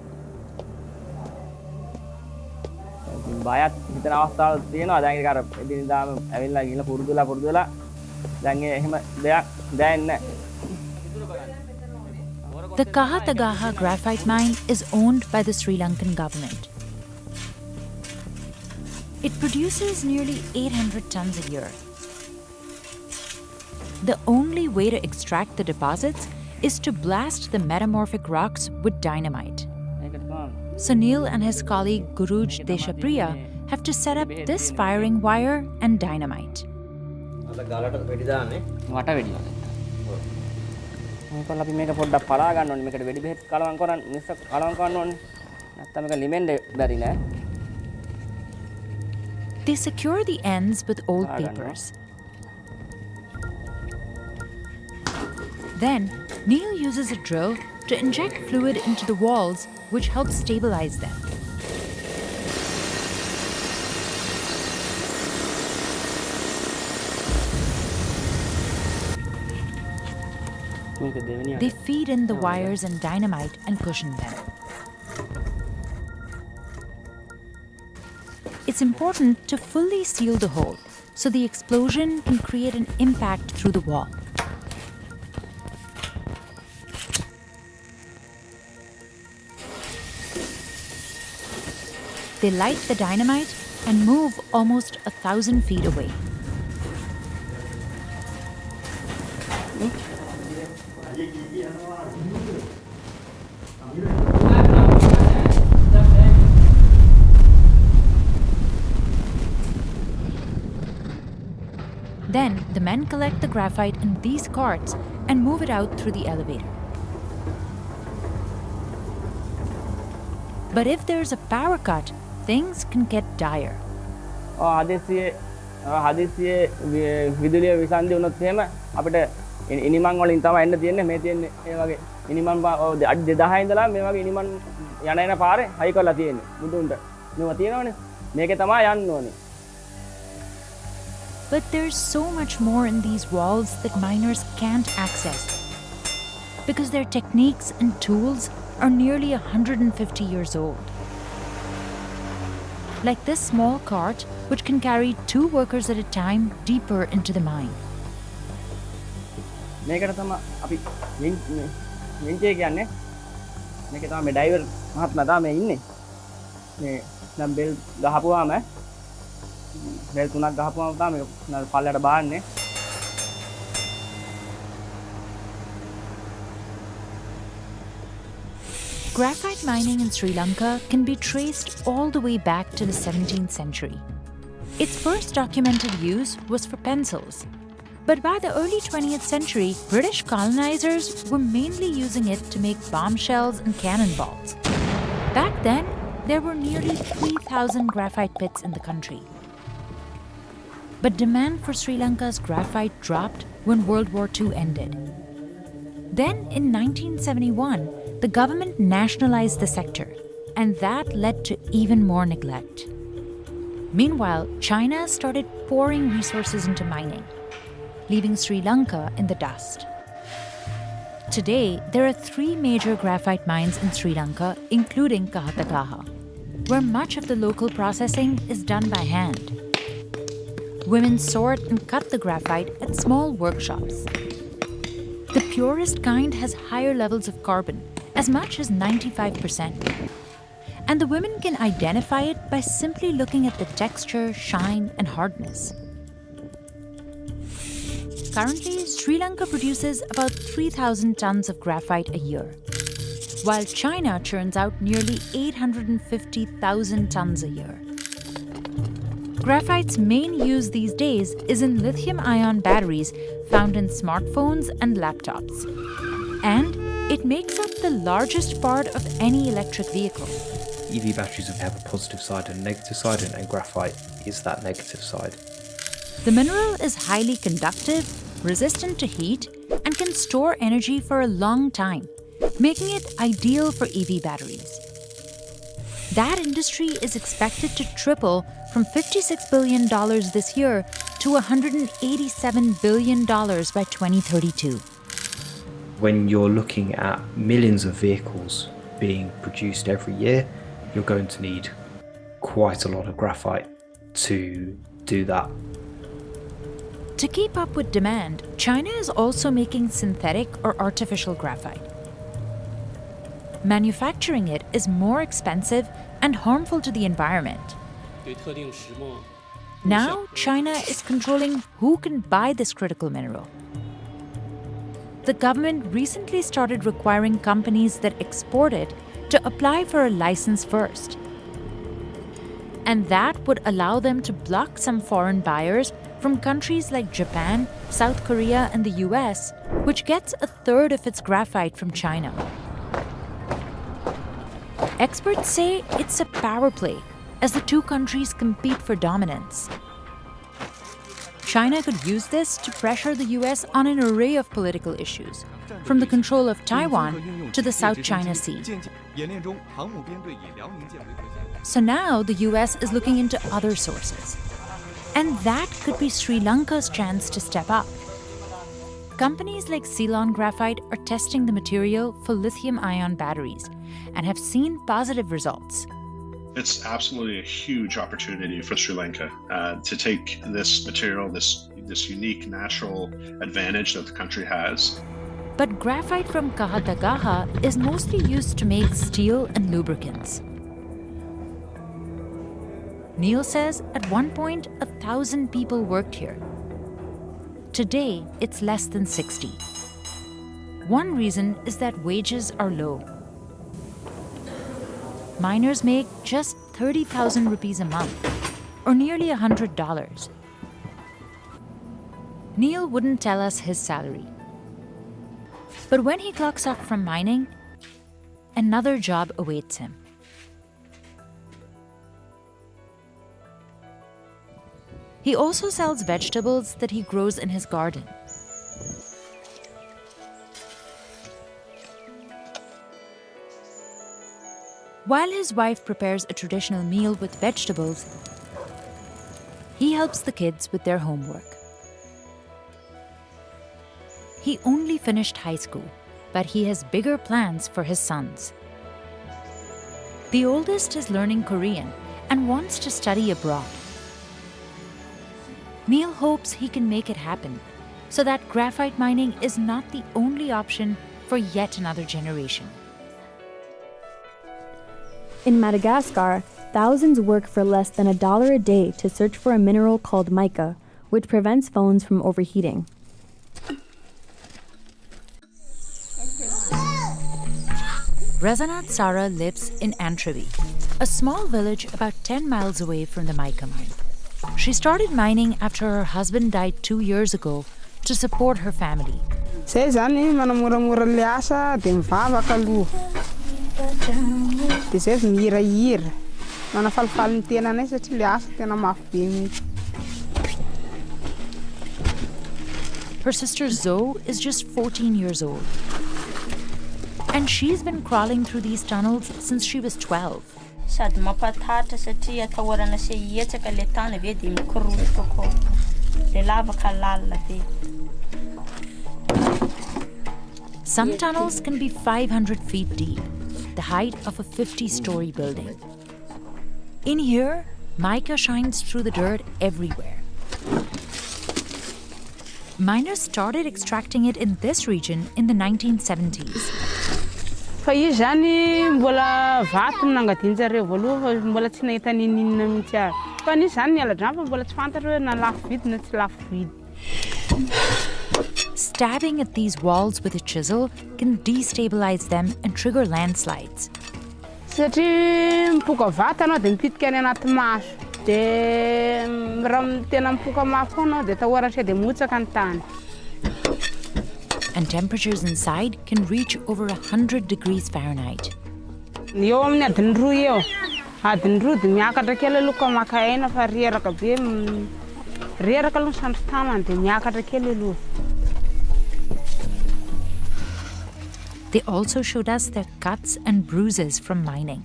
බයත් හිතන අවස්ථාවල් තියෙනවා. දැන් ඒක අර එදිනදාම ඇවිල්ලා ගිහලා පුරුදුලා දැන් එහෙම දෙයක් දැනෙන්නේ නැහැ. The Kahatagaha graphite mine is owned by the Sri Lankan government. It produces nearly 800 tons a year. The only way to extract the deposits is to blast the metamorphic rocks with dynamite. So Neil and his colleague Guruj Deshapriya have to set up this firing wire and dynamite. මොකද අපි මේක පොඩ්ඩක් පලා ගන්න ඕනේ. මේකට වෙඩි බෙහෙත් කලවම් කරන්න ඕනේ. නැත්නම් මේක ලිමෙන්න බැරි නෑ. They secure the ends with old papers. Then, Neil uses a drill to inject fluid into the walls, which helps stabilize them. They feed in the wires and dynamite and cushion them. It's important to fully seal the hole so the explosion can create an impact through the wall. They light the dynamite and move almost 1,000 feet away. Then, the men collect the graphite in these carts and move it out through the elevator. But if there's a power cut, things can get dire. හදිසියේ විදුලිය විසන්ධි වුණොත් එහෙම අපිට ඉනිමන් වලින් තමයි එන්න තියෙන්නේ. මේ තියෙන්නේ ඒ වගේ ඉනිමන් අඩි 2000 ඉඳලා මේ වගේ ඉනිමන් යන පාරේ හයි කරලා තියෙන්නේ. මුදුන්ට. මේවා තියෙනවනේ. මේකේ තමයි යන්න ඕනේ. But there's so much more in these walls that miners can't access because their techniques and tools are nearly 150 years old. Like this small cart, which can carry 2 workers at a time deeper into the mine. මේකට තමයි අපි වින්චේ කියන්නේ. මේක තමයි මේ driver මහත්මයා තමයි ඉන්නේ. මේ නම් බෙල් ගහපුවාම බෙල් 3ක් ගහපුවාම තමයි මේක පල්ලයට බාන්නේ. Graphite mining in Sri Lanka can be traced all the way back to the 17th century. Its first documented use was for pencils. But by the early 20th century, British colonizers were mainly using it to make bombshells and cannonballs. Back then, there were nearly 3,000 graphite pits in the country. But demand for Sri Lanka's graphite dropped when World War II ended. Then, in 1971, the government nationalized the sector, and that led to even more neglect. Meanwhile, China started pouring resources into mining, leaving Sri Lanka in the dust. Today, there are 3 major graphite mines in Sri Lanka, including Kahatagaha, where much of the local processing is done by hand. Women sort and cut the graphite at small workshops. The purest kind has higher levels of carbon, as much as 95%. And the women can identify it by simply looking at the texture, shine, and hardness. Currently, Sri Lanka produces about 3,000 tons of graphite a year, while China churns out nearly 850,000 tons a year. Graphite's main use these days is in lithium-ion batteries found in smartphones and laptops. And it makes up the largest part of any electric vehicle. EV batteries have a positive side and a negative side, and graphite is that negative side. The mineral is highly conductive, resistant to heat, and can store energy for a long time, making it ideal for EV batteries. That industry is expected to triple from $56 billion this year to $187 billion by 2032. When you're looking at millions of vehicles being produced every year, you're going to need quite a lot of graphite to do that. To keep up with demand, China is also making synthetic or artificial graphite. Manufacturing it is more expensive and harmful to the environment. Now, China is controlling who can buy this critical mineral. The government recently started requiring companies that export it to apply for a license first. And that would allow them to block some foreign buyers from countries like Japan, South Korea, and the US, which gets a third of its graphite from China. Experts say it's a power play as the two countries compete for dominance. China could use this to pressure the US on an array of political issues, from the control of Taiwan to the South China Sea. So now the US is looking into other sources. And that could be Sri Lanka's chance to step up. Companies like Ceylon Graphite are testing the material for lithium-ion batteries and have seen positive results. It's absolutely a huge opportunity for Sri Lanka to take this material, this unique natural advantage that the country has. But graphite from Kahatagaha is mostly used to make steel and lubricants. Neil says at one point, 1,000 people worked here. Today, it's less than 60. One reason is that wages are low. Miners make just 30,000 rupees a month, or nearly $100. Neil wouldn't tell us his salary. But when he clocks off from mining, another job awaits him. He also sells vegetables that he grows in his garden. While his wife prepares a traditional meal with vegetables, he helps the kids with their homework. He only finished high school, but he has bigger plans for his sons. The oldest is learning Korean and wants to study abroad. Neil hopes he can make it happen so that graphite mining is not the only option for yet another generation. In Madagascar, thousands work for less than $1 a day to search for a mineral called mica, which prevents phones from overheating. Rezanat Sara lives in Antrebi, a small village about 10 miles away from the mica mine. She started mining after her husband died 2 years ago to support her family. Her sister Zoe is just 14 years old. And she's been crawling through these tunnels since she was 12. Some tunnels can be 500 feet deep, the height of a 50-story building. In here, mica shines through the dirt everywhere. Miners started extracting it in this region in the 1970s. Fa izy zany mbola vato nangadinjareo voaloha mbola tsy nahita ninina mihitsy ary. Fa nisy zany niala-drano fa mbola tsy fantatra hoe na lafo vidy na tsy lafo vidy. Stabbing at these walls with a chisel can destabilize them and trigger landslides. Satria mipoka vato anao dia mipitika any anaty maso. Dia raha tena mipoka mafy anao dia tahoratra dia motsaka ny tany. And temperatures inside can reach over 100 degrees Fahrenheit. Eo amin'ny adiny roa eo. Adiny roa dia miakatra kely aloha maka aina fa reraka be. Reraka aloha sandro tanana dia miakatra kely aloha. They also showed us their cuts and bruises from mining.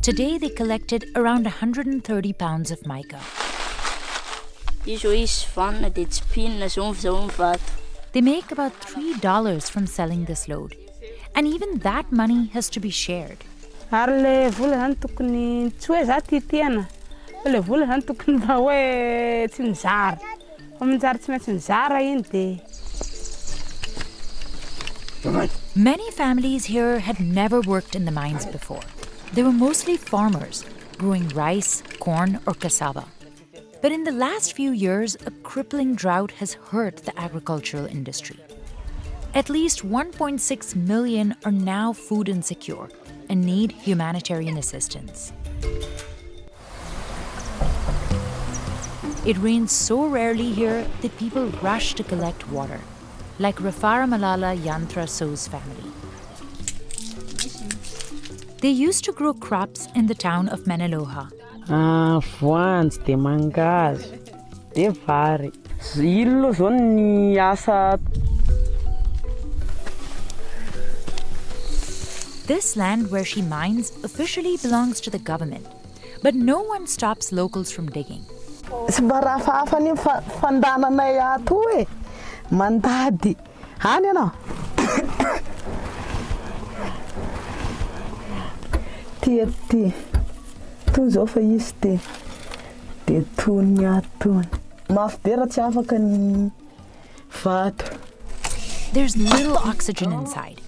Today they collected around 130 pounds of mica. They make about $3 from selling this load. And even that money has to be shared. Many families here had never worked in the mines before. They were mostly farmers, growing rice, corn, or cassava. But in the last few years, a crippling drought has hurt the agricultural industry. At least 1.6 million are now food insecure and need humanitarian assistance. It rains so rarely here that people rush to collect water, like Rafara Malala Yantra So's family. They used to grow crops in the town of Menaloha. Voanjo, de mangazo, de vary. Ilo zao ny asa. This land where she mines officially belongs to the government, but no one stops locals from digging. Sy mba rahafahafa ny fandananay ato e. Mandady. Any anao? Ty. Tony zao fa izy ty. De tony atony. Mafy be raha tsy afaka ny vato. There's little oxygen inside.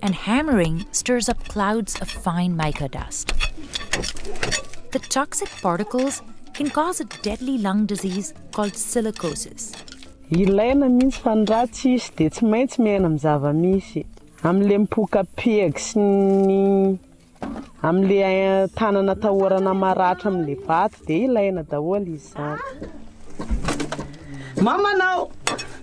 And hammering stirs up clouds of fine mica dust. The toxic particles can cause a deadly lung disease called silicosis. Ilaina mintsy fa ny raha tsy izy dia tsy maintsy miaina amin'ny zava-misy. Amin'ilay mipoka peg sy ny amin'ilay tanana tahorana maratra amin'ilay vato dia ilaina daholo izy zany. Mamanao!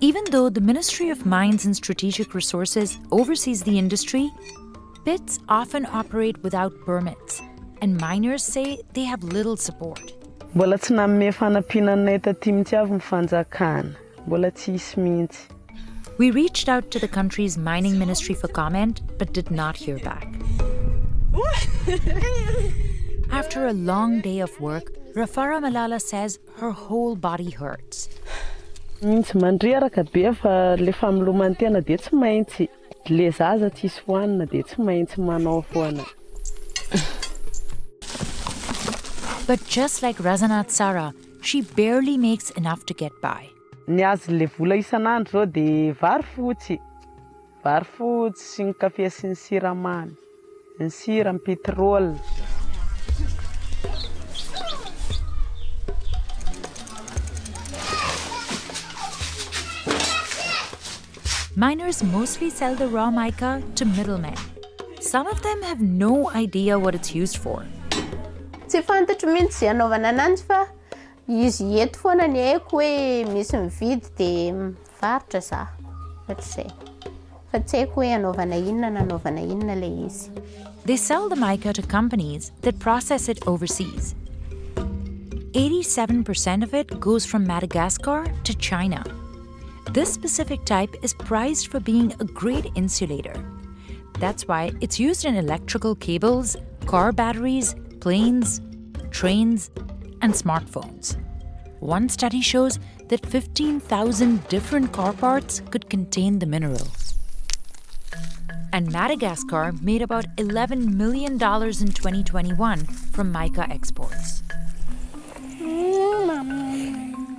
Even though the Ministry of Mines and Strategic Resources oversees the industry, pits often operate without permits, and miners say they have little support. Mbola tsy nanome fanampiananay taty mihitsy avy ny fanjakana. Mbola tsy hisy mihitsy. We reached out to the country's mining ministry for comment, but did not hear back. After a long day of work, Rafara Malala says her whole body hurts. Mintsy mandreraka be fa le famelomantena dia tsy maintsy. Le zaza tsisy hoanina dia tsy maintsy manao foana. But just like Razanat Sara, she barely makes enough to get by. Ny azo le vola isan'andro zao dia vary fotsy. Vary fotsy sy ny kafe sy ny siramamy. Ny sira, ny petrol. Miners mostly sell the raw mica to middlemen. Some of them have no idea what it's used for. Tsy fantatro mihitsy zay anaovana ananjy fa izy eto foana ny haiko hoe misy mividy dia mivarotra za. Ohatr'izay. Fa tsy haiko hoe anaovana inona na anaovana inona ilay izy. They sell the mica to companies that process it overseas. 87% of it goes from Madagascar to China. This specific type is prized for being a great insulator. That's why it's used in electrical cables, car batteries, planes, trains, and smartphones. One study shows that 15,000 different car parts could contain the mineral. And Madagascar made about $11 million in 2021 from mica exports.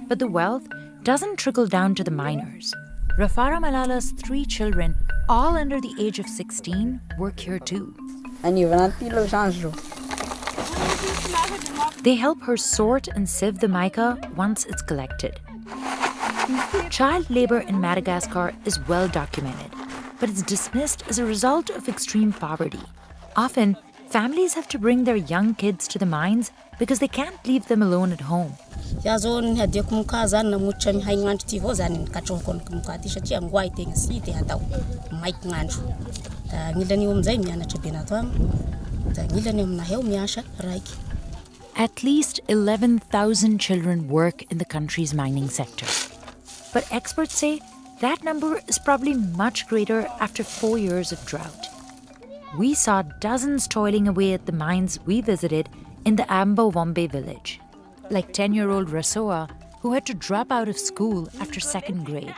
But the wealth doesn't trickle down to the miners. Rafara Malala's 3 children, all under the age of 16, work here too. They help her sort and sieve the mica once it's collected. Child labor in Madagascar is well documented, but it's dismissed as a result of extreme poverty. Often, families have to bring their young kids to the mines because they can't leave them alone at home. At least 11,000 children work in the country's mining sector. But experts say that number is probably much greater after 4 years of drought. We saw dozens toiling away at the mines we visited in the Ambo Wombe village, like 10-year-old Rasoa, who had to drop out of school after 2nd grade.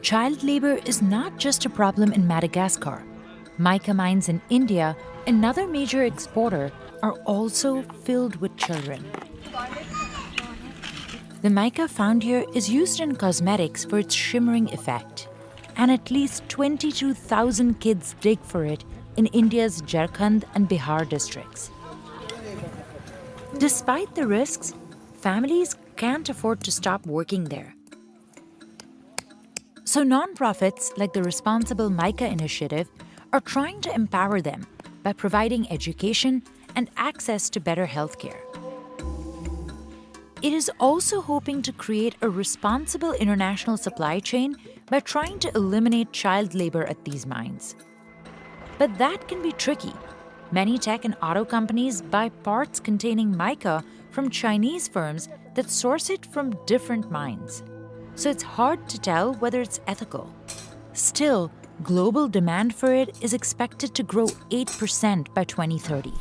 Child labor is not just a problem in Madagascar. Mica mines in India, another major exporter, are also filled with children. The mica found here is used in cosmetics for its shimmering effect, and at least 22,000 kids dig for it in India's Jharkhand and Bihar districts. Despite the risks, families can't afford to stop working there. So nonprofits like the Responsible Mica Initiative are trying to empower them by providing education and access to better healthcare. It is also hoping to create a responsible international supply chain by trying to eliminate child labor at these mines. But that can be tricky. Many tech and auto companies buy parts containing mica from Chinese firms that source it from different mines. So it's hard to tell whether it's ethical. Still, global demand for it is expected to grow 8% by 2030.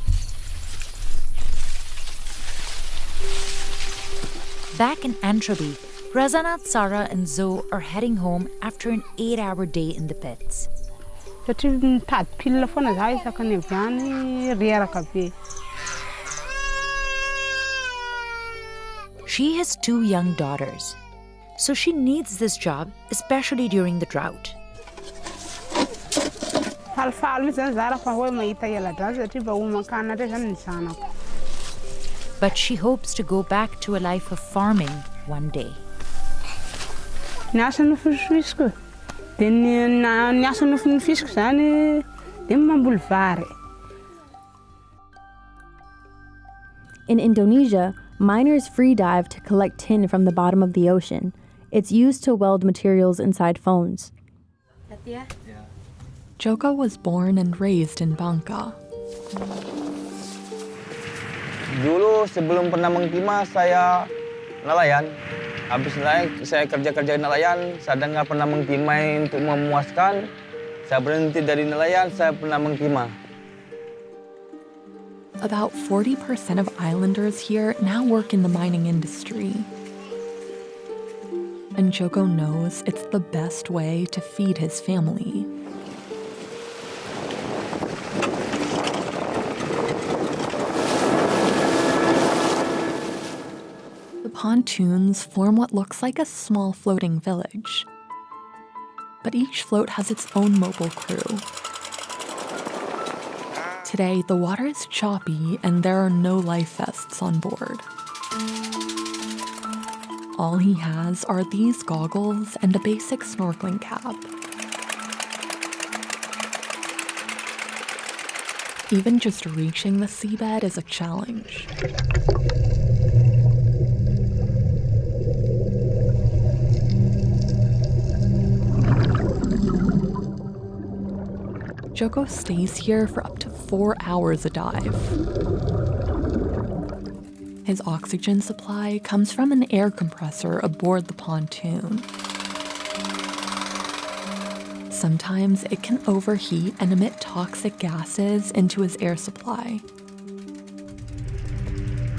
Back in Antropy, Razanat, Sarah, and Zoe are heading home after an 8-hour day in the pits. She has 2 young daughters, so she needs this job, especially during the drought. But she hopes to go back to a life of farming one day. In Indonesia, miners free dive to collect tin from the bottom of the ocean. It's used to weld materials inside phones. Joko was born and raised in Bangka. Dulu sebelum pernah mengtimah saya nelayan. Habis nelayan saya kerja nelayan, saya nggak pernah mengtimah untuk memuaskan. Saya berhenti dari nelayan, saya pernah mengtimah. About 40% of islanders here now work in the mining industry. And Joko knows it's the best way to feed his family. The pontoons form what looks like a small floating village. But each float has its own mobile crew. Today, the water is choppy and there are no life vests on board. All he has are these goggles and a basic snorkeling cap. Even just reaching the seabed is a challenge. Joko stays here for up to 4 hours a dive. His oxygen supply comes from an air compressor aboard the pontoon. Sometimes it can overheat and emit toxic gases into his air supply.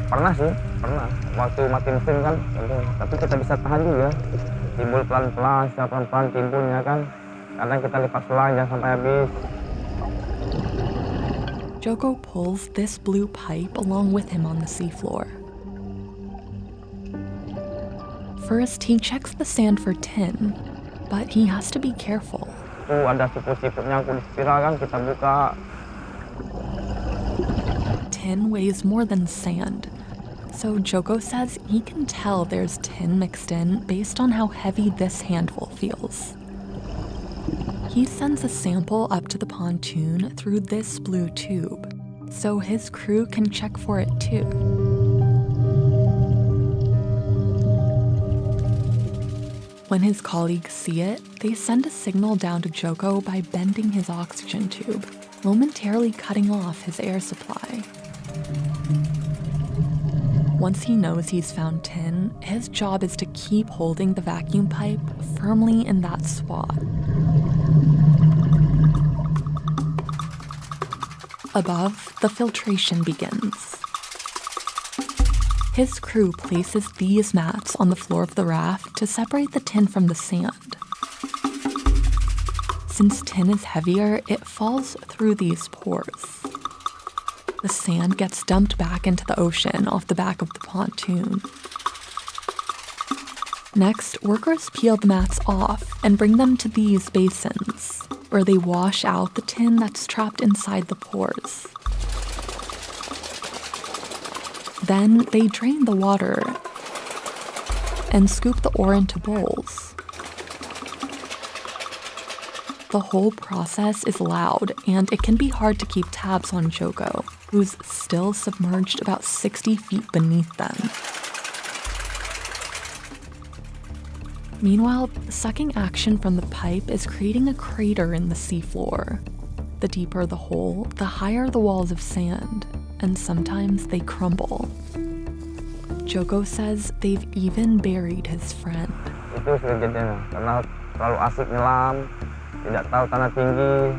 Pernah sih, pernah. Waktu mati mesin kan, tapi kita bisa tahan juga. Timbul pelan-pelan, secara pelan-pelan timbulnya kan. Kadang kita lipat selang jangan sampai habis. Joko pulls this blue pipe along with him on the seafloor. First, he checks the sand for tin, but he has to be careful. Ada siput-siput nyangkut di spiral kan, kita buka. Tin weighs more than sand, so Joko says he can tell there's tin mixed in based on how heavy this handful feels. He sends a sample up to the pontoon through this blue tube, so his crew can check for it too. When his colleagues see it, they send a signal down to Joko by bending his oxygen tube, momentarily cutting off his air supply. Once he knows he's found tin, his job is to keep holding the vacuum pipe firmly in that spot. Above, the filtration begins. His crew places these mats on the floor of the raft to separate the tin from the sand. Since tin is heavier, it falls through these pores. The sand gets dumped back into the ocean off the back of the pontoon. Next, workers peel the mats off and bring them to these basins, where they wash out the tin that's trapped inside the pores. Then they drain the water and scoop the ore into bowls. The whole process is loud, and it can be hard to keep tabs on Joko, who's still submerged about 60 feet beneath them. Meanwhile, sucking action from the pipe is creating a crater in the seafloor. The deeper the hole, the higher the walls of sand, and sometimes they crumble. Joko says they've even buried his friend. Itu kejadiannya, karena terlalu asik nyelam, tidak tahu tanah tinggi,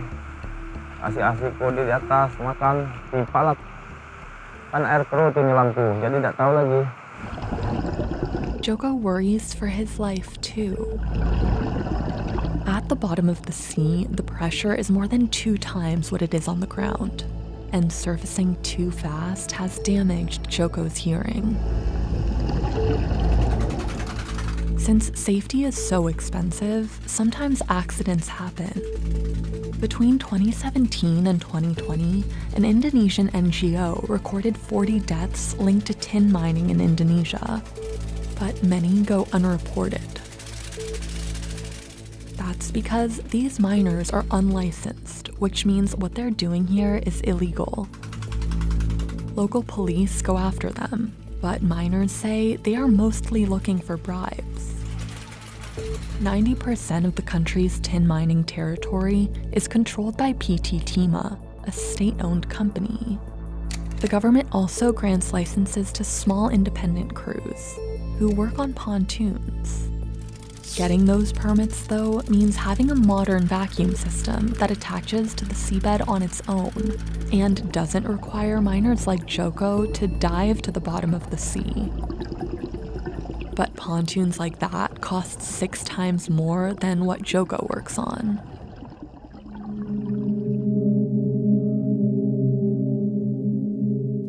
asik-asik kode di atas, makan, timpalat. Kan air keruh tuh nyelam tuh, jadi tidak tahu lagi. Joko worries for his life too. At the bottom of the sea, the pressure is more than 2 times what it is on the ground, and surfacing too fast has damaged Joko's hearing. Since safety is so expensive, sometimes accidents happen. Between 2017 and 2020, an Indonesian NGO recorded 40 deaths linked to tin mining in Indonesia, but many go unreported. That's because these miners are unlicensed, which means what they're doing here is illegal. Local police go after them, but miners say they are mostly looking for bribes. 90% of the country's tin mining territory is controlled by PT Timah, a state-owned company. The government also grants licenses to small independent crews who work on pontoons. Getting those permits, though, means having a modern vacuum system that attaches to the seabed on its own and doesn't require miners like Joko to dive to the bottom of the sea. But pontoons like that cost 6 times more than what Joko works on.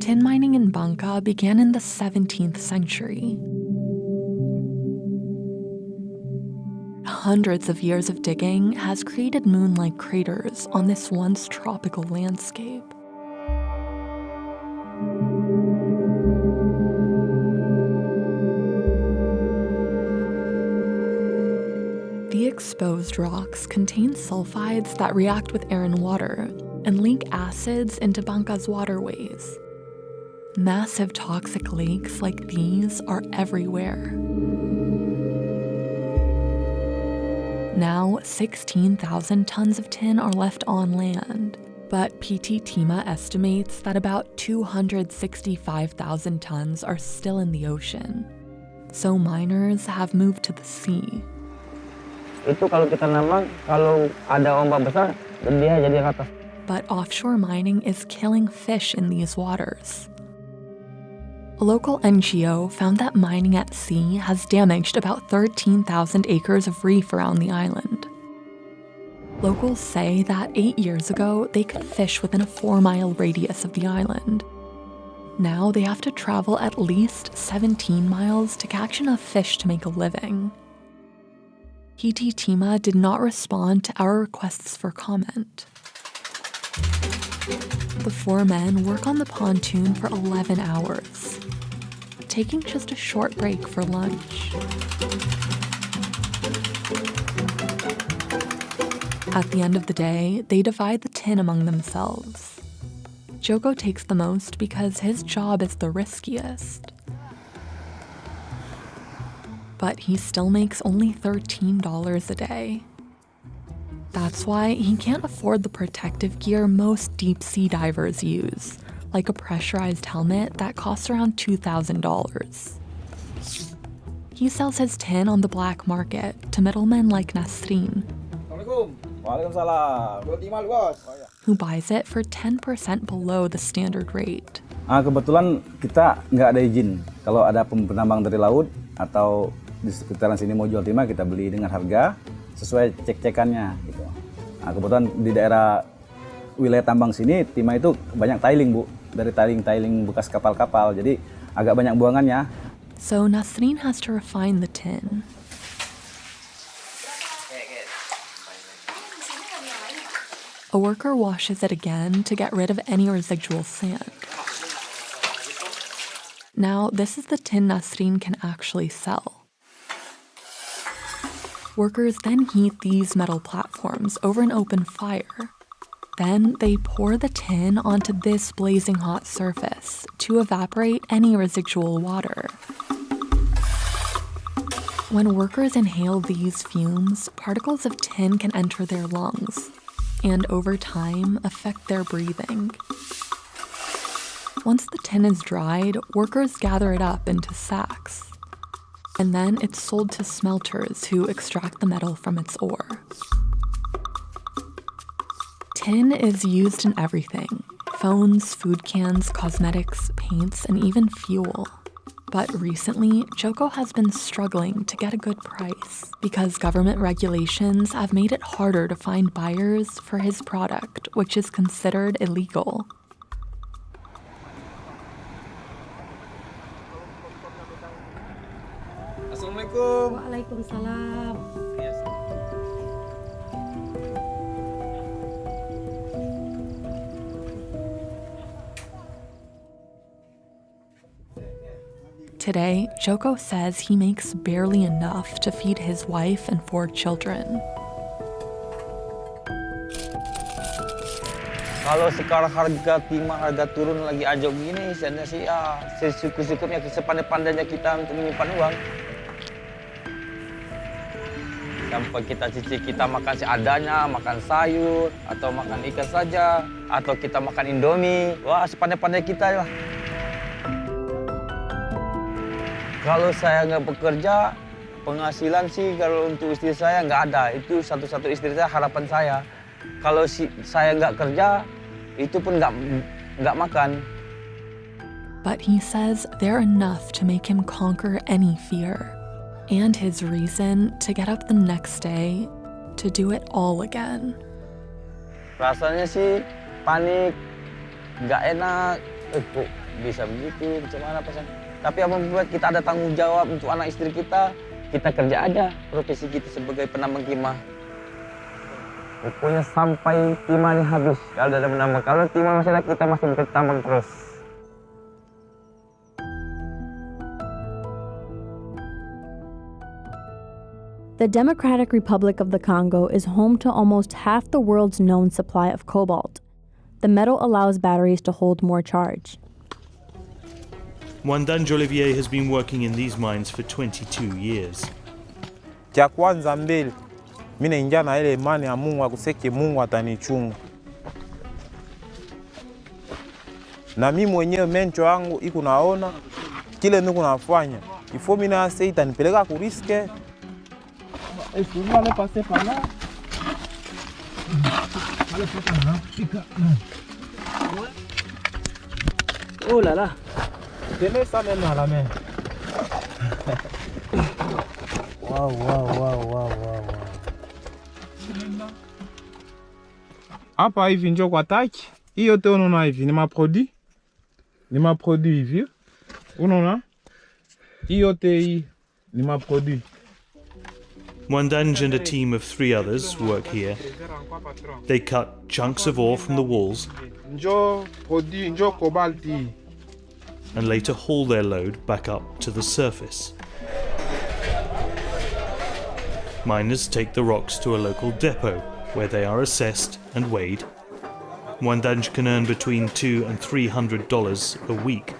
Tin mining in Bangka began in the 17th century. Hundreds of years of digging has created moon-like craters on this once tropical landscape. The exposed rocks contain sulfides that react with air and water and leak acids into Bangka's waterways. Massive toxic lakes like these are everywhere. Now, 16,000 tons of tin are left on land, But PT TIMA estimates that about 265,000 tons are still in the ocean. So miners have moved to the sea. Itu kalau kita nambang, kalau ada ombak besar, dia jadi rata. But offshore mining is killing fish in these waters. A local NGO found that mining at sea has damaged about 13,000 acres of reef around the island. Locals say that 8 years ago, they could fish within a 4-mile radius of the island. Now they have to travel at least 17 miles to catch enough fish to make a living. PT TIMA did not respond to our requests for comment. The 4 men work on the pontoon for 11 hours, taking just a short break for lunch. At the end of the day, they divide the tin among themselves. Joko takes the most because his job is the riskiest. But he still makes only $13 a day. That's why he can't afford the protective gear most deep-sea divers use, like a pressurized helmet that costs around $2,000. He sells his tin on the black market to middlemen like Nasrin, who buys it for 10% below the standard rate. Kebetulan kita nggak ada izin. Kalau ada penambang dari laut atau di sekitaran sini mau jual timah, kita beli dengan harga sesuai cek-cekannya gitu. Kebetulan di daerah wilayah tambang sini timah itu banyak tiling, Bu, dari tiling bekas kapal-kapal. Jadi agak banyak buangannya. So Nasrin has to refine the tin. A worker washes it again to get rid of any residual sand. Now, this is the tin Nasrin can actually sell. Workers then heat these metal platforms over an open fire. Then they pour the tin onto this blazing hot surface to evaporate any residual water. When workers inhale these fumes, particles of tin can enter their lungs and over time affect their breathing. Once the tin is dried, workers gather it up into sacks. And then it's sold to smelters who extract the metal from its ore. Tin is used in everything: phones, food cans, cosmetics, paints, and even fuel. But recently, Joko has been struggling to get a good price because government regulations have made it harder to find buyers for his product, which is considered illegal. Assalamualaikum. Waalaikumsalam. Today, Joko says he makes barely enough to feed his wife and 4 children. Kalau sekarang harga timah, harga turun lagi ajak begini, saya sih sesyukur-syukurnya, sepandai-pandainya kita untuk menyimpan uang. Sampai kita cicil, kita makan seadanya, makan sayur, atau makan ikan saja, atau kita makan Indomie. Wah, sepandai-pandai kita lah. Kalau saya nggak bekerja, penghasilan sih kalau untuk istri saya nggak ada. Itu satu-satu istri saya, harapan saya. Kalau saya nggak kerja, itu pun nggak makan. But he says they're enough to make him conquer any fear. And his reason to get up the next day to do it all again. Rasanya sih panik, nggak enak. Kok bisa begitu, gimana pesan? Tapi apa membuat kita ada tanggung jawab untuk anak istri kita kerja aja profesi kita sebagai penambang timah. Pokoknya sampai timah ini habis. Kalau ada menambang, kalau timah masih ada, kita masih bertambang terus. The Democratic Republic of the Congo is home to almost half the world's known supply of cobalt. The metal allows batteries to hold more charge. Wandange Olivier has been working in these mines for 22 years. Cha kwanza mbele mimi naingia na ile imani ya Mungu akuseke Mungu atanichunga. Na mimi mwenyewe mencho yangu iko naona kile niko nafanya. Ifo mimi na sasa itanipeleka ku riske. Est-ce que vous allez passer par là? Oh là là. Tenez ça même à la main. Wow. Hapa hivi njo kwa taki. Hii yote unaona hivi ni maproduit. Ni maproduit hivi. Unaona? Hii yote hii ni maproduit. Mwandanj and a team of 3 others work here. They cut chunks of ore from the walls Njo produit, njo cobalt hii. and later haul their load back up to the surface. Miners take the rocks to a local depot where they are assessed and weighed. Mwandanj can earn between $200 and $300 a week.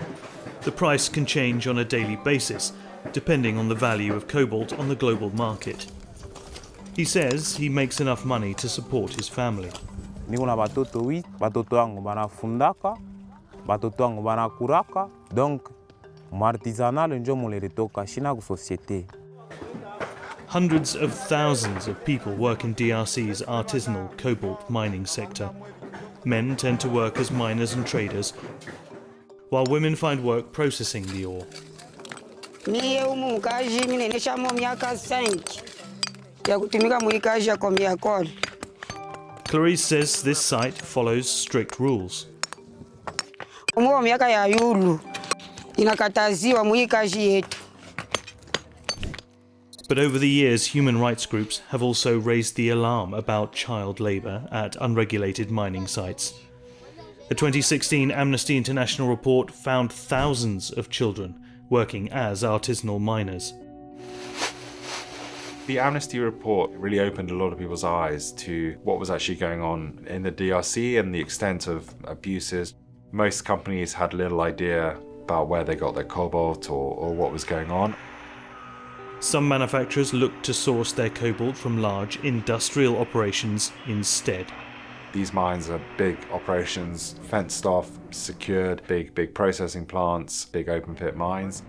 The price can change on a daily basis, depending on the value of cobalt on the global market. He says he makes enough money to support his family. Niko na batoto 8, batoto wangu banafundaka, batoto wangu banakuraka. Donc artisanal njo muletoka shina ku societe. Hundreds of thousands of people work in DRC's artisanal cobalt mining sector. Men tend to work as miners and traders, while women find work processing the ore. Mie umu kazi mimi nishamo miaka 5 ya kutumika muikazi ya komiakol. Clarice says this site follows strict rules. Umu miaka ya yulu inakataziwa muikazi yetu. But over the years, human rights groups have also raised the alarm about child labour at unregulated mining sites. A 2016 Amnesty International report found thousands of children working as artisanal miners. The Amnesty report really opened a lot of people's eyes to what was actually going on in the DRC and the extent of abuses. Most companies had little idea about where they got their cobalt or what was going on. Some manufacturers looked to source their cobalt from large industrial operations instead. These mines are big operations, fenced off, secured, big processing plants, big open pit mines.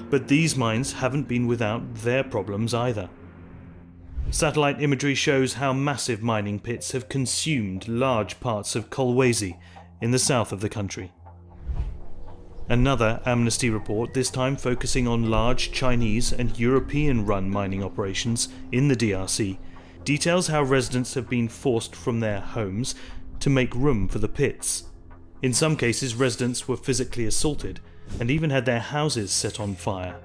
But these mines haven't been without their problems either. Satellite imagery shows how massive mining pits have consumed large parts of Kolwezi in the south of the country. Another Amnesty report, this time focusing on large Chinese and European-run mining operations in the DRC, details how residents have been forced from their homes to make room for the pits. In some cases, residents were physically assaulted and even had their houses set on fire.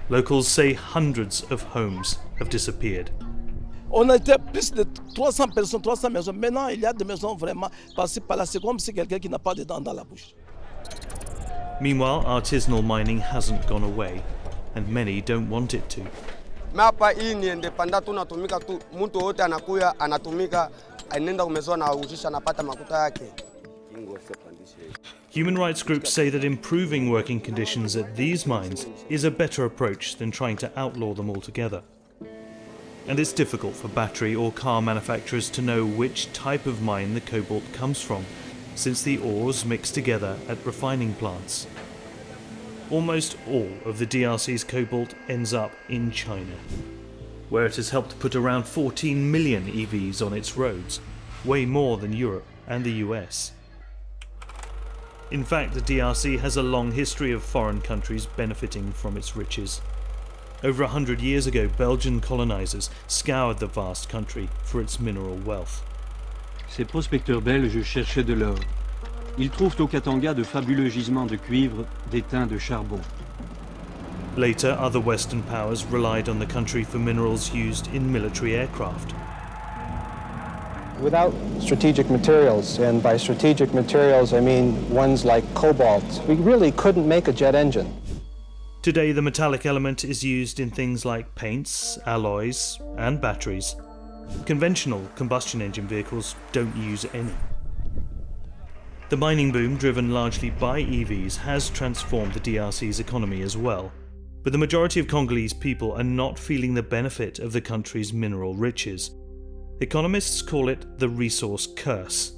Locals say hundreds of homes have disappeared. On a été plus de 300 personnes, 300 maisons. Maintenant, il y a des maisons vraiment passées par là. C'est comme si quelqu'un qui n'a pas de dents dans la bouche. Meanwhile, artisanal mining hasn't gone away, and many don't want it to. Hapa hii ni independa tu natumika tu, mtu wote anakuya anatumika, anaenda kumezoa na ujisha anapata makuta yake. Human rights groups say that improving working conditions at these mines is a better approach than trying to outlaw them altogether. And it's difficult for battery or car manufacturers to know which type of mine the cobalt comes from, since the ores mix together at refining plants. Almost all of the DRC's cobalt ends up in China, where it has helped put around 14 million EVs on its roads, way more than Europe and the US. In fact, the DRC has a long history of foreign countries benefiting from its riches. Over 100 years ago, Belgian colonizers scoured the vast country for its mineral wealth. Ces prospecteurs belges cherchaient de l'or. Ils trouvent au Katanga de fabuleux gisements de cuivre, d'étain, de charbon. Later, other Western powers relied on the country for minerals used in military aircraft. Without strategic materials, and by strategic materials I mean ones like cobalt, we really couldn't make a jet engine. Today, the metallic element is used in things like paints, alloys, and batteries. Conventional combustion engine vehicles don't use any. The mining boom, driven largely by EVs, has transformed the DRC's economy as well. But the majority of Congolese people are not feeling the benefit of the country's mineral riches. Economists call it the resource curse.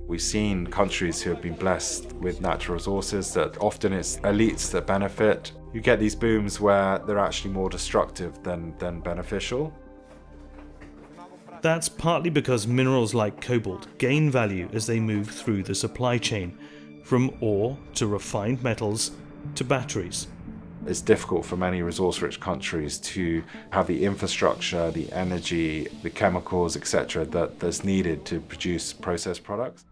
We've seen countries who have been blessed with natural resources that often it's elites that benefit. You get these booms where they're actually more destructive than beneficial. That's partly because minerals like cobalt gain value as they move through the supply chain, from ore to refined metals to batteries. It's difficult for many resource-rich countries to have the infrastructure, the energy, the chemicals, etc. that's needed to produce processed products.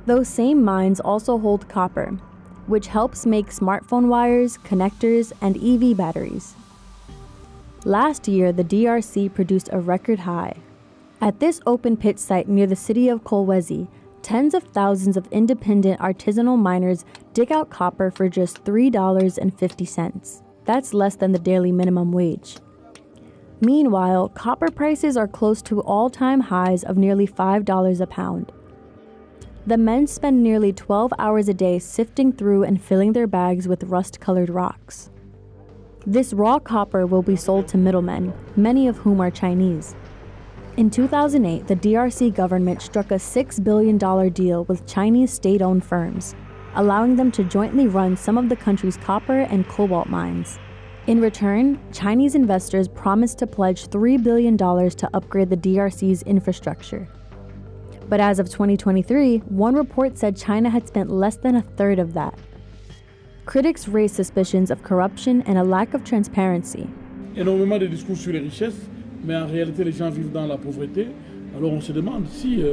Those same mines also hold copper, which helps make smartphone wires, connectors, and EV batteries. Last year, the DRC produced a record high. At this open pit site near the city of Kolwezi, tens of thousands of independent artisanal miners dig out copper for just $3.50. That's less than the daily minimum wage. Meanwhile, copper prices are close to all-time highs of nearly $5 a pound. The men spend nearly 12 hours a day sifting through and filling their bags with rust-colored rocks. This raw copper will be sold to middlemen, many of whom are Chinese. In 2008, the DRC government struck a $6 billion deal with Chinese state-owned firms, allowing them to jointly run some of the country's copper and cobalt mines. In return, Chinese investors promised to pledge $3 billion to upgrade the DRC's infrastructure. But as of 2023, one report said China had spent less than a third of that. Critics raised suspicions of corruption and a lack of transparency. Énormément de discours sur les richesses, mais en réalité, les gens vivent dans la pauvreté. Alors on se demande si